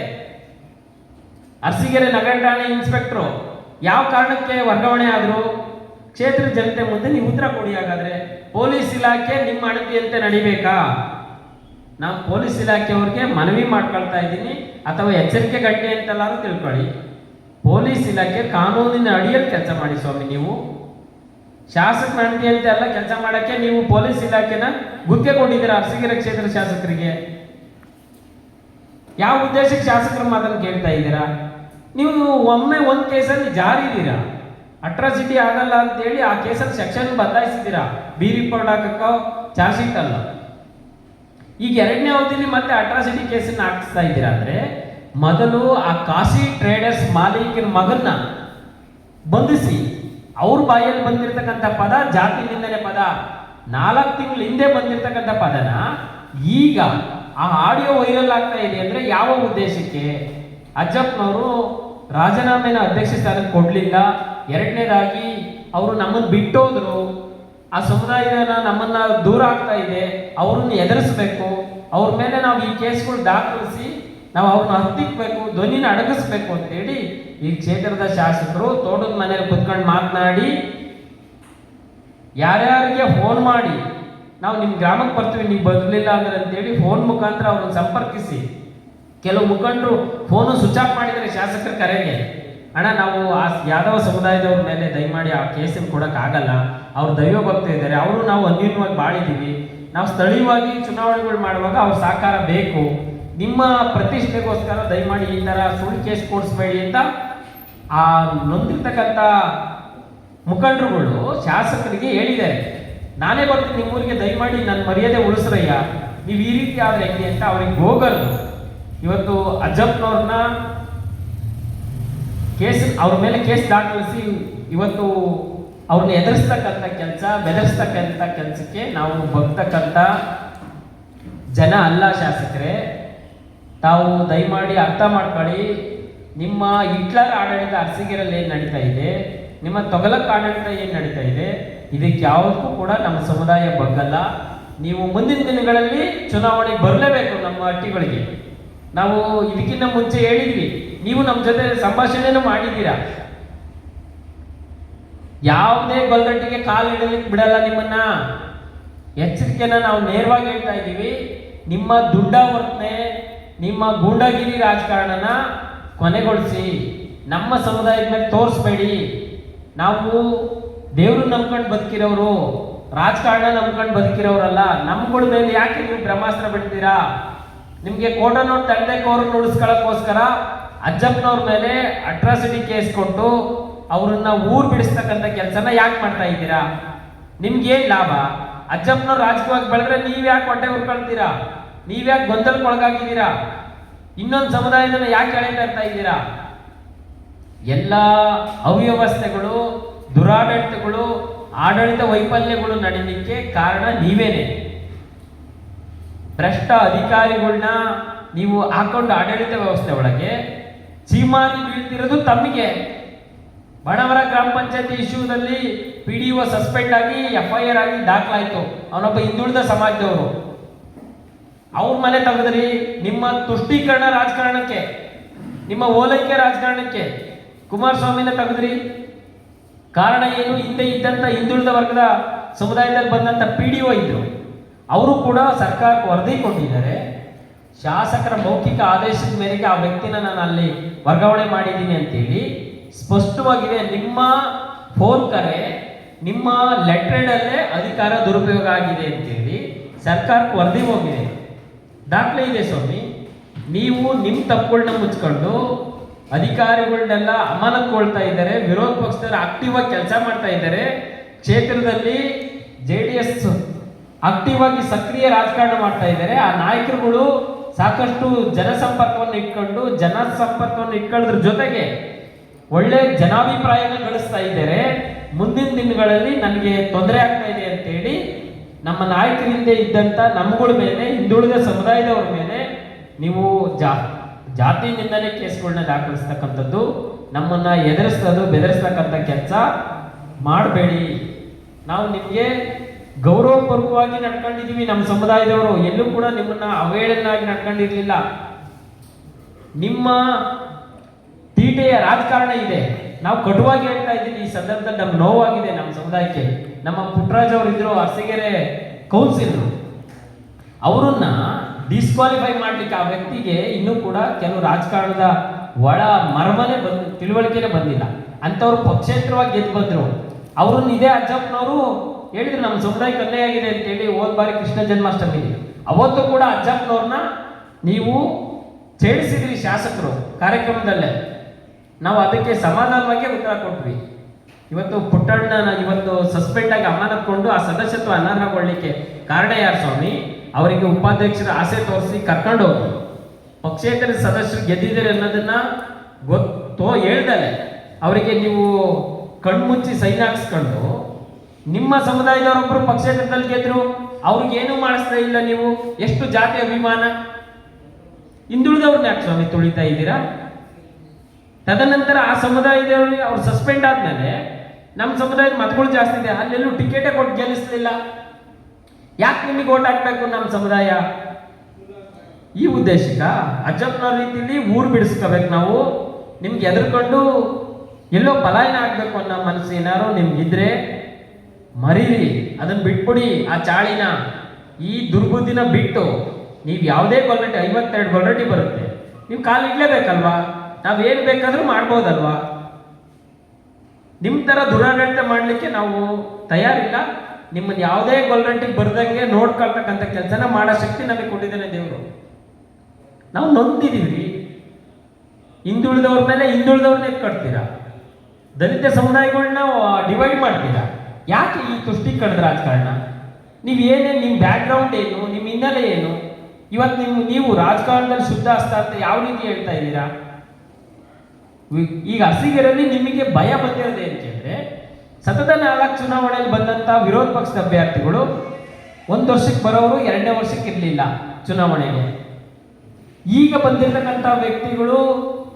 ಅರಸೀಕೆರೆ ನಗರ ಠಾಣೆ ಇನ್ಸ್ಪೆಕ್ಟ್ರು ಯಾವ ಕಾರಣಕ್ಕೆ ವರ್ಗಾವಣೆ ಆದ್ರು? ಕ್ಷೇತ್ರ ಜನತೆ ಮುಂದೆ ನೀವು ಉತ್ತರ ಕೊಡಿ. ಹಾಗಾದ್ರೆ ಪೊಲೀಸ್ ಇಲಾಖೆ ನಿಮ್ಮ ಅಣತಿಯಂತೆ ನಡಿಬೇಕಾ? ನಾವು ಪೊಲೀಸ್ ಇಲಾಖೆಯವ್ರಿಗೆ ಮನವಿ ಮಾಡ್ಕೊಳ್ತಾ ಇದ್ದೀನಿ, ಅಥವಾ ಎಚ್ಚರಿಕೆ ಗಂಟೆ ಅಂತೆಲ್ಲಾದ್ರೂ ತಿಳ್ಕೊಳ್ಳಿ. ಪೊಲೀಸ್ ಇಲಾಖೆ ಕಾನೂನಿನ ಅಡಿಯಲ್ಲಿ ಕೆಲಸ ಮಾಡಿ ಸ್ವಾಮಿ. ನೀವು ಶಾಸಕ ಅಣತಿಯಂತೆ ಎಲ್ಲ ಕೆಲಸ ಮಾಡೋಕ್ಕೆ ನೀವು ಪೊಲೀಸ್ ಇಲಾಖೆನ ಗುತ್ತಿಗೆ ಕೊಟ್ಟಿದ್ದೀರಾ ಅರಸೀಕೆರೆ ಕ್ಷೇತ್ರ ಶಾಸಕರಿಗೆ. ಯಾವ ಉದ್ದೇಶಕ್ಕೆ ಶಾಸಕರ ಮಾತನ್ನು ಕೇಳ್ತಾ ಇದ್ದೀರಾ? ನೀವು ಒಮ್ಮೆ ಒಂದು ಕೇಸಲ್ಲಿ ಜಾರಿ ಇದ್ದೀರಾ, ಅಟ್ರಾಸಿಟಿ ಆಗಲ್ಲ ಅಂತೇಳಿ ಆ ಕೇಸಲ್ಲಿ ಸೆಕ್ಷನ್ ಬದಲಾಯಿಸಿದ್ದೀರಾ, ಬಿ ರಿಪೋರ್ಟ್ ಹಾಕಕ್ಕೋ ಚಾರ್ಜ್ ಶೀಟ್ ಅಲ್ಲ. ಈಗ 2ನೇ ಅವಧಿಯಲ್ಲಿ ಮತ್ತೆ ಅಟ್ರಾಸಿಟಿ ಕೇಸನ್ನು ಹಾಕಿಸ್ತಾ ಇದ್ದೀರಾ. ಅಂದರೆ ಮೊದಲು ಆ ಕಾಶಿ ಟ್ರೇಡರ್ಸ್ ಮಾಲೀಕನ ಮಗನ್ನ ಬಂಧಿಸಿ ಅವ್ರ ಬಾಯಲ್ಲಿ ಬಂದಿರತಕ್ಕಂಥ ಪದ ಜಾತಿ ನಿಂದನೆ ಪದ, 4 ತಿಂಗಳ ಹಿಂದೆ ಬಂದಿರತಕ್ಕಂಥ ಪದನ ಈಗ ಆ ಆಡಿಯೋ ವೈರಲ್ ಆಗ್ತಾ ಇದೆ ಅಂದ್ರೆ ಯಾವ ಉದ್ದೇಶಕ್ಕೆ? ಅಜ್ಜಪ್ಪನವರು ರಾಜೀನಾಮೆನ ಅಧ್ಯಕ್ಷ ಸ್ಥಾನಕ್ಕೆ ಕೊಡ್ಲಿಲ್ಲ. ಎರಡನೇದಾಗಿ ಅವರು ನಮ್ಮನ್ನು ಬಿಟ್ಟೋದ್ರು. ಆ ಸಮುದಾಯನ ನಮ್ಮನ್ನ ದೂರ ಆಗ್ತಾ ಇದೆ, ಅವ್ರನ್ನ ಎದುರಿಸ್ಬೇಕು, ಅವ್ರ ಮೇಲೆ ನಾವು ಈ ಕೇಸ್ಗಳು ದಾಖಲಿಸಿ ನಾವು ಅವ್ರನ್ನ ಹತ್ತಿಕ್ಬೇಕು, ಧ್ವನಿನ ಅಡಗಿಸ್ಬೇಕು ಅಂತೇಳಿ ಈ ಕ್ಷೇತ್ರದ ಶಾಸಕರು ತೋಟದ ಮನೇಲಿ ಕುತ್ಕೊಂಡು ಮಾತನಾಡಿ ಯಾರ್ಯಾರಿಗೆ ಫೋನ್ ಮಾಡಿ ನಾವು ನಿಮ್ಮ ಗ್ರಾಮಕ್ಕೆ ಬರ್ತೀವಿ ನೀವು ಬರಲಿಲ್ಲ ಅಂದ್ರೆ ಅಂತೇಳಿ ಫೋನ್ ಮುಖಾಂತರ ಅವ್ರನ್ನ ಸಂಪರ್ಕಿಸಿ, ಕೆಲವು ಮುಖಂಡರು ಫೋನು ಸ್ವಿಚ್ ಆಫ್ ಮಾಡಿದರೆ ಶಾಸಕರ ಕರೆಗೆ, ಅಣ್ಣ ನಾವು ಆ ಯಾದವ ಸಮುದಾಯದವ್ರ ಮೇಲೆ ದಯಮಾಡಿ ಆ ಕೇಸನ್ನು ಕೊಡೋಕ್ಕಾಗಲ್ಲ, ಅವ್ರು ದೈವ ಭಕ್ತಿ ಇದ್ದಾರೆ, ಅವರು ನಾವು ಅನ್ಯೂನ್ಯವಾಗಿ ಬಾಳಿದ್ದೀವಿ, ನಾವು ಸ್ಥಳೀಯವಾಗಿ ಚುನಾವಣೆಗಳು ಮಾಡುವಾಗ ಅವ್ರ ಸಹಕಾರ ಬೇಕು, ನಿಮ್ಮ ಪ್ರತಿಷ್ಠೆಗೋಸ್ಕರ ದಯಮಾಡಿ ಈ ಥರ ಸುಳ್ಳು ಕೇಸ್ ಕೊಡಿಸ್ಬೇಡಿ ಅಂತ ಆ ನೊಂದಿರ್ತಕ್ಕಂಥ ಮುಖಂಡರುಗಳು ಶಾಸಕರಿಗೆ ಹೇಳಿದ್ದಾರೆ. ನಾನೇ ಬರ್ತೀನಿ ನಿಮ್ಮೂರಿಗೆ, ದಯಮಾಡಿ ನನ್ನ ಮರ್ಯಾದೆ ಉಳಿಸ್ರಯ್ಯ, ನೀವು ಈ ರೀತಿ ಆದ್ರೆ ಹೆಂಗೆ ಅಂತ ಅವ್ರಿಗೆ ಹೋಗಲ್ಲ. ಇವತ್ತು ಅಜ್ಜಪ್ಪನವ್ರನ್ನ ಅವ್ರ ಮೇಲೆ ಕೇಸ್ ದಾಖಲಿಸಿ ಇವತ್ತು ಅವ್ರನ್ನ ಎದುರಿಸ್ತಕ್ಕಂಥ ಕೆಲಸ, ಬೆದರಿಸ್ತಕ್ಕಂಥ ಕೆಲಸಕ್ಕೆ ನಾವು ಬಗ್ತಕ್ಕಂಥ ಜನ ಅಲ್ಲ. ಶಾಸಕರೇ, ತಾವು ದಯಮಾಡಿ ಅರ್ಥ ಮಾಡ್ಕೊಳ್ಳಿ. ನಿಮ್ಮ ಹಿಟ್ಲರ್ ಆಡಳಿತ ಅರಸೀಕೆರೆಯಲ್ಲಿ ಏನು ನಡೀತಾ ಇದೆ, ನಿಮ್ಮ ತೊಗಲಕ್ ಆಡಳಿತ ಏನು ನಡೀತಾ ಇದೆ, ಇದಕ್ಕೆ ಯಾವುದಕ್ಕೂ ಕೂಡ ನಮ್ಮ ಸಮುದಾಯ ಬಗ್ಗಲ್ಲ. ನೀವು ಮುಂದಿನ ದಿನಗಳಲ್ಲಿ ಚುನಾವಣೆಗೆ ಬರಲೇಬೇಕು ನಮ್ಮ ಹಟ್ಟಿಗಳಿಗೆ. ನಾವು ಇದಕ್ಕಿಂತ ಮುಂಚೆ ಹೇಳಿದ್ವಿ, ನೀವು ನಮ್ಮ ಜೊತೆ ಸಂಭಾಷಣೆನೂ ಮಾಡಿದ್ದೀರಾ. ಯಾವುದೇ ಗೊಲ್ಗಟ್ಟಿಗೆ ಕಾಲು ಇಡಲಿಕ್ಕೆ ಬಿಡಲ್ಲ ನಿಮ್ಮನ್ನ. ಎಚ್ಚರಿಕೆನ ನಾವು ನೇರವಾಗಿ ಹೇಳ್ತಾ ಇದ್ದೀವಿ. ನಿಮ್ಮ ದುಡ್ಡಾವರ್ತನೆ, ನಿಮ್ಮ ಗೂಂಡಾಗಿರಿ ರಾಜಕಾರಣನ ಕೊನೆಗೊಳಿಸಿ. ನಮ್ಮ ಸಮುದಾಯದ ಮೇಲೆ ತೋರಿಸ್ಬೇಡಿ. ನಾವು ದೇವ್ರು ನಂಬ್ಕೊಂಡು ಬದುಕಿರೋರು, ರಾಜಕಾರಣ ನಂಬ್ಕೊಂಡು ಬದುಕಿರೋರಲ್ಲ. ನಮ್ಗಳ ಮೇಲೆ ಯಾಕೆ ನೀವು ಬ್ರಹ್ಮಾಸ್ತ್ರ ಬಿಡ್ತೀರಾ? ನಿಮಗೆ ಕೋಟಾ ನೋಟ್ ತಂದೆಕೋರನ್ನು ಉಳಿಸ್ಕೊಳ್ಳೋಕ್ಕೋಸ್ಕರ ಅಜ್ಜಪ್ಪನವ್ರ ಮೇಲೆ ಅಟ್ರಾಸಿಟಿ ಕೇಸ್ ಕೊಟ್ಟು ಅವ್ರನ್ನ ಊರು ಬಿಡಿಸ್ತಕ್ಕಂಥ ಕೆಲಸನ ಯಾಕೆ ಮಾಡ್ತಾ ಇದ್ದೀರಾ? ನಿಮ್ಗೇನು ಲಾಭ? ಅಜ್ಜಪ್ಪನವ್ರು ರಾಜಕೀಯವಾಗಿ ಬೆಳೆದ್ರೆ ನೀವು ಯಾಕೆ ಹೊಟ್ಟೆ ಉರ್ಕೊಳ್ತೀರಾ? ನೀವ್ಯಾಕೆ ಗೊಂದಲಕ್ಕೊಳಗಾಗಿದ್ದೀರಾ? ಇನ್ನೊಂದು ಸಮುದಾಯದನ್ನ ಯಾಕೆ ಎಳೆತಾ ಇರ್ತಾ ಇದ್ದೀರಾ? ಎಲ್ಲ ಅವ್ಯವಸ್ಥೆಗಳು, ದುರಾಡಳಿತಗಳು, ಆಡಳಿತ ವೈಫಲ್ಯಗಳು ನಡೀಲಿಕ್ಕೆ ಕಾರಣ ನೀವೇನೆ. ಭ್ರಷ್ಟ ಅಧಿಕಾರಿಗಳನ್ನ ನೀವು ಹಾಕೊಂಡು ಆಡಳಿತ ವ್ಯವಸ್ಥೆ ಒಳಗೆ ಚೀಮಾರಿ ಬೀಳ್ತಿರೋದು ತಮ್ಮಿಗೆ. ಬಣವರ ಗ್ರಾಮ ಪಂಚಾಯತಿ ಇಶ್ಯೂದಲ್ಲಿ PDO ಸಸ್ಪೆಂಡ್ ಆಗಿ FIR ಆಗಿ ದಾಖಲಾಯಿತು. ಅವನೊಬ್ಬ ಹಿಂದುಳಿದ ಸಮಾಜದವರು. ಅವ್ರ ಮನೆ ತೆಗೆದ್ರಿ ನಿಮ್ಮ ತುಷ್ಟೀಕರಣ ರಾಜಕಾರಣಕ್ಕೆ, ನಿಮ್ಮ ಓಲೈಕೆ ರಾಜಕಾರಣಕ್ಕೆ. ಕುಮಾರಸ್ವಾಮಿನ ತೆಗೆದ್ರಿ. ಕಾರಣ ಏನು? ಹಿಂದೆ ಇದ್ದಂಥ ಹಿಂದುಳಿದ ವರ್ಗದ ಸಮುದಾಯದಲ್ಲಿ ಬಂದಂಥ PDO ಇದ್ರು. ಅವರು ಕೂಡ ಸರ್ಕಾರಕ್ಕೆ ವರದಿ ಕೊಟ್ಟಿದ್ದಾರೆ. ಶಾಸಕರ ಮೌಖಿಕ ಆದೇಶದ ಮೇರೆಗೆ ಆ ವ್ಯಕ್ತಿನ ನಾನು ಅಲ್ಲಿ ವರ್ಗಾವಣೆ ಮಾಡಿದ್ದೀನಿ ಅಂತೇಳಿ ಸ್ಪಷ್ಟವಾಗಿದೆ. ನಿಮ್ಮ ಫೋನ್ ಕರೆ, ನಿಮ್ಮ ಲೆಟ್ರೇಡಲ್ಲೇ ಅಧಿಕಾರ ದುರುಪಯೋಗ ಆಗಿದೆ ಅಂತೇಳಿ ಸರ್ಕಾರಕ್ಕೆ ವರದಿ ಹೋಗಿದೆ. ದಾಖಲೆ ಇದೆ ಸ್ವಾಮಿ. ನೀವು ನಿಮ್ಮ ತಪ್ಪುಗಳನ್ನ ಮುಚ್ಕೊಂಡು ಅಧಿಕಾರಿಗಳನ್ನೆಲ್ಲ ಅಮಾನತುಗೊಳ್ತಾ ಇದ್ದಾರೆ. ವಿರೋಧ ಪಕ್ಷದವರು ಆಕ್ಟಿವ್ ಆಗಿ ಕೆಲಸ ಮಾಡ್ತಾ ಇದ್ದಾರೆ. ಕ್ಷೇತ್ರದಲ್ಲಿ JDS ಆಕ್ಟಿವ್ ಆಗಿ ಸಕ್ರಿಯ ರಾಜಕಾರಣ ಮಾಡ್ತಾ ಇದ್ದಾರೆ. ಆ ನಾಯಕರುಗಳು ಸಾಕಷ್ಟು ಜನಸಂಪರ್ಕವನ್ನು ಇಟ್ಕೊಳ್ಳೋದ್ರ ಜೊತೆಗೆ ಒಳ್ಳೆ ಜನಾಭಿಪ್ರಾಯನ ಗಳಿಸ್ತಾ ಇದ್ದಾರೆ. ಮುಂದಿನ ದಿನಗಳಲ್ಲಿ ನನಗೆ ತೊಂದರೆ ಆಗ್ತಾ ಇದೆ ಅಂತೇಳಿ ನಮ್ಮ ನಾಯಕರಿಂದ ಇದ್ದಂಥ ನಮ್ಮಗಳ ಮೇಲೆ, ಹಿಂದುಳಿದ ಸಮುದಾಯದವ್ರ ಮೇಲೆ ನೀವು ಜಾತಿ ನಿಂದನೆ ಕೇಸ್ಗಳನ್ನ ದಾಖಲಿಸ್ತಕ್ಕಂಥದ್ದು, ನಮ್ಮನ್ನ ಎದುರಿಸೋದು, ಬೆದರಿಸ್ತಕ್ಕಂಥ ಕೆಲಸ ಮಾಡಬೇಡಿ. ನಾವು ನಿಮಗೆ ಗೌರವಪೂರ್ವಕವಾಗಿ ನಡ್ಕೊಂಡಿದ್ದೀವಿ. ನಮ್ಮ ಸಮುದಾಯದವರು ಎಲ್ಲೂ ಕೂಡ ನಿಮ್ಮನ್ನ ಅವಹೇಳನಾಗಿ ನಡ್ಕೊಂಡಿರ್ಲಿಲ್ಲ. ನಿಮ್ಮ ತೀಟೆಯ ರಾಜಕಾರಣ ಇದೆ. ನಾವು ಕಟುವಾಗಿ ಹೇಳ್ತಾ ಇದ್ದೀವಿ. ಈ ಸಂದರ್ಭದಲ್ಲಿ ನಮ್ಗೆ ನೋವಾಗಿದೆ. ನಮ್ಮ ಸಮುದಾಯಕ್ಕೆ ನಮ್ಮ ಪುಟ್ಟರಾಜ್ ಅವರು ಇದ್ರು, ಅರಸೀಕೆರೆ ಕೌನ್ಸಿಲರು, ಅವರನ್ನ ಡಿಸ್ಕ್ವಾಲಿಫೈ ಮಾಡ್ಲಿಕ್ಕೆ ಆ ವ್ಯಕ್ತಿಗೆ ಇನ್ನೂ ಕೂಡ ಕೆಲವು ರಾಜಕಾರಣದ ಒಳ ಮರ್ಮನೆ ತಿಳುವಳಿಕೆನೆ ಬಂದಿಲ್ಲ. ಅಂಥವ್ರು ಪಕ್ಷೇತರವಾಗಿ ಗೆದ್ದು ಬಂದ್ರು. ಅವ್ರನ್ನ ಇದೇ ಅಜ್ಜಪ್ಪನವರು ಹೇಳಿದ್ರು ನಮ್ಮ ಸಮುದಾಯಕ್ಕೆ ಅನ್ಯಾಯ ಆಗಿದೆ ಅಂತೇಳಿ. ಹೋದ ಬಾರಿ ಕೃಷ್ಣ ಜನ್ಮಾಷ್ಟಮಿ ಅವತ್ತು ಕೂಡ ಅಜ್ಜಪ್ಪನವ್ರನ್ನ ನೀವು ಛೇಡಿಸಿದ್ರಿ ಶಾಸಕರು ಕಾರ್ಯಕ್ರಮದಲ್ಲೇ. ನಾವು ಅದಕ್ಕೆ ಸಮಾಧಾನವಾಗಿ ಉತ್ತರ ಕೊಟ್ವಿ. ಇವತ್ತು ಪುಟ್ಟಣ್ಣನ ಇವತ್ತು ಸಸ್ಪೆಂಡ್ ಆಗಿ ಅಮಾನತ್ಕೊಂಡು ಆ ಸದಸ್ಯತ್ವ ಅನರ್ಹಗೊಳ್ಳಿಕ್ಕೆ ಕಾರಣ ಯಾರು ಸ್ವಾಮಿ? ಅವರಿಗೆ ಉಪಾಧ್ಯಕ್ಷರ ಆಸೆ ತೋರಿಸಿ ಕರ್ಕೊಂಡು ಹೋಗಿ ಪಕ್ಷೇತರ ಸದಸ್ಯರು ಗೆದ್ದಿದ್ದಾರೆ ಅನ್ನೋದನ್ನ ಗೊತ್ತೋ ಹೇಳ್ದಲೆ ಅವರಿಗೆ ನೀವು ಕಣ್ಮುಚ್ಚಿ ಸೈನ್ ಹಾಕ್ಸ್ಕೊಂಡು ನಿಮ್ಮ ಸಮುದಾಯದವರೊಬ್ಬರು ಪಕ್ಷೇತರದಲ್ಲಿ ಗೆದ್ರು, ಅವ್ರಿಗೇನು ಮಾಡಿಸ್ತಾ ಇಲ್ಲ. ನೀವು ಎಷ್ಟು ಜಾತಿ ಅಭಿಮಾನ, ಹಿಂದುಳಿದವ್ರನ್ನ ಯಾಕೆ ಸ್ವಾಮಿ ತುಳಿತಾ ಇದ್ದೀರಾ? ತದನಂತರ ಆ ಸಮುದಾಯದವ್ರಿಗೆ ಅವ್ರು ಸಸ್ಪೆಂಡ್ ಆದ್ಮೇಲೆ ನಮ್ಮ ಸಮುದಾಯದ ಮತಗಳು ಜಾಸ್ತಿ ಇದೆ, ಅಲ್ಲೆಲ್ಲೂ ಟಿಕೆಟೇ ಕೊಟ್ಟು ಗೆಲ್ಲಿಸ್ಲಿಲ್ಲ. ಯಾಕೆ ನಿಮಗೆ ಓಟ್ ಹಾಕ್ಬೇಕು ನಮ್ಮ ಸಮುದಾಯ? ಈ ಉದ್ದೇಶಕ್ಕ ಅಜ್ಜಪ್ಪನವ್ರ ರೀತಿಯಲ್ಲಿ ಊರು ಬಿಡಿಸ್ಕೋಬೇಕು ನಾವು. ನಿಮ್ಗೆ ಎದುರ್ಕೊಂಡು ಎಲ್ಲೋ ಪಲಾಯನ ಆಗ್ಬೇಕು ಅನ್ನೋ ಮನಸ್ಸು ಏನಾರು ನಿಮ್ಗಿದ್ರೆ ಮರೀರಿ, ಅದನ್ನ ಬಿಟ್ಬಿಡಿ. ಆ ಚಾಳಿನ, ಈ ದುರ್ಬುದ್ಧಿನ ಬಿಟ್ಟು ನೀವು ಯಾವುದೇ ಗೊಲ್ರಟ್ಟಿ 52 ಗೊಲ್ರಟ್ಟಿ ಬರುತ್ತೆ, ನೀವು ಕಾಲು ಇಡ್ಲೇಬೇಕಲ್ವಾ? ನಾವೇನು ಬೇಕಾದ್ರೂ ಮಾಡ್ಬೋದಲ್ವಾ? ನಿಮ್ಮ ಥರ ದುರಾಡಳಿತ ಮಾಡಲಿಕ್ಕೆ ನಾವು ತಯಾರಿಲ್ಲ. ನಿಮ್ಮನ್ನು ಯಾವುದೇ ಗೊಲ್ರಟ್ಟಿಗೆ ಬರ್ದಂಗೆ ನೋಡ್ಕೊಳ್ತಕ್ಕಂಥ ಕೆಲಸನ ಮಾಡೋ ಶಕ್ತಿ ನಮಗೆ ಕೊಟ್ಟಿದ್ದಾನೆ ದೇವರು. ನಾವು ನೊಂದಿದ್ದೀವಿ. ಹಿಂದುಳಿದವ್ರ ಮೇಲೆ ಹಿಂದುಳಿದವ್ರನ್ನ ಎತ್ಕೊಡ್ತೀರಾ, ದಲಿತ ಸಮುದಾಯಗಳನ್ನ ಡಿವೈಡ್ ಮಾಡ್ತೀರಾ. ಯಾಕೆ ಈ ತುಷ್ಟೀಕರಣದ ರಾಜಕಾರಣ? ನೀವು ಏನೇನು, ನಿಮ್ಮ ಬ್ಯಾಕ್ಗ್ರೌಂಡ್ ಏನು, ನಿಮ್ಮ ಹಿನ್ನೆಲೆ ಏನು? ಇವತ್ತು ನೀವು ರಾಜಕಾರಣದಲ್ಲಿ ಶುದ್ಧ ಹಸ್ತ ಅಂತ ಯಾವ ರೀತಿ ಹೇಳ್ತಾ ಇದ್ದೀರಾ? ಈಗ ಅರಸೀಕೆರೆಯಲ್ಲಿ ನಿಮಗೆ ಭಯ ಬಂದಿರೋದು ಏನಕ್ಕೆ? ಸತತ 4 ಚುನಾವಣೆಯಲ್ಲಿ ಬಂದಂತ ವಿರೋಧ ಪಕ್ಷದ ಅಭ್ಯರ್ಥಿಗಳು 1 ವರ್ಷಕ್ಕೆ ಬರೋರು 2ನೇ ವರ್ಷಕ್ಕೆ ಇರಲಿಲ್ಲ ಚುನಾವಣೆಗೆ. ಈಗ ಬಂದಿರತಕ್ಕಂಥ ವ್ಯಕ್ತಿಗಳು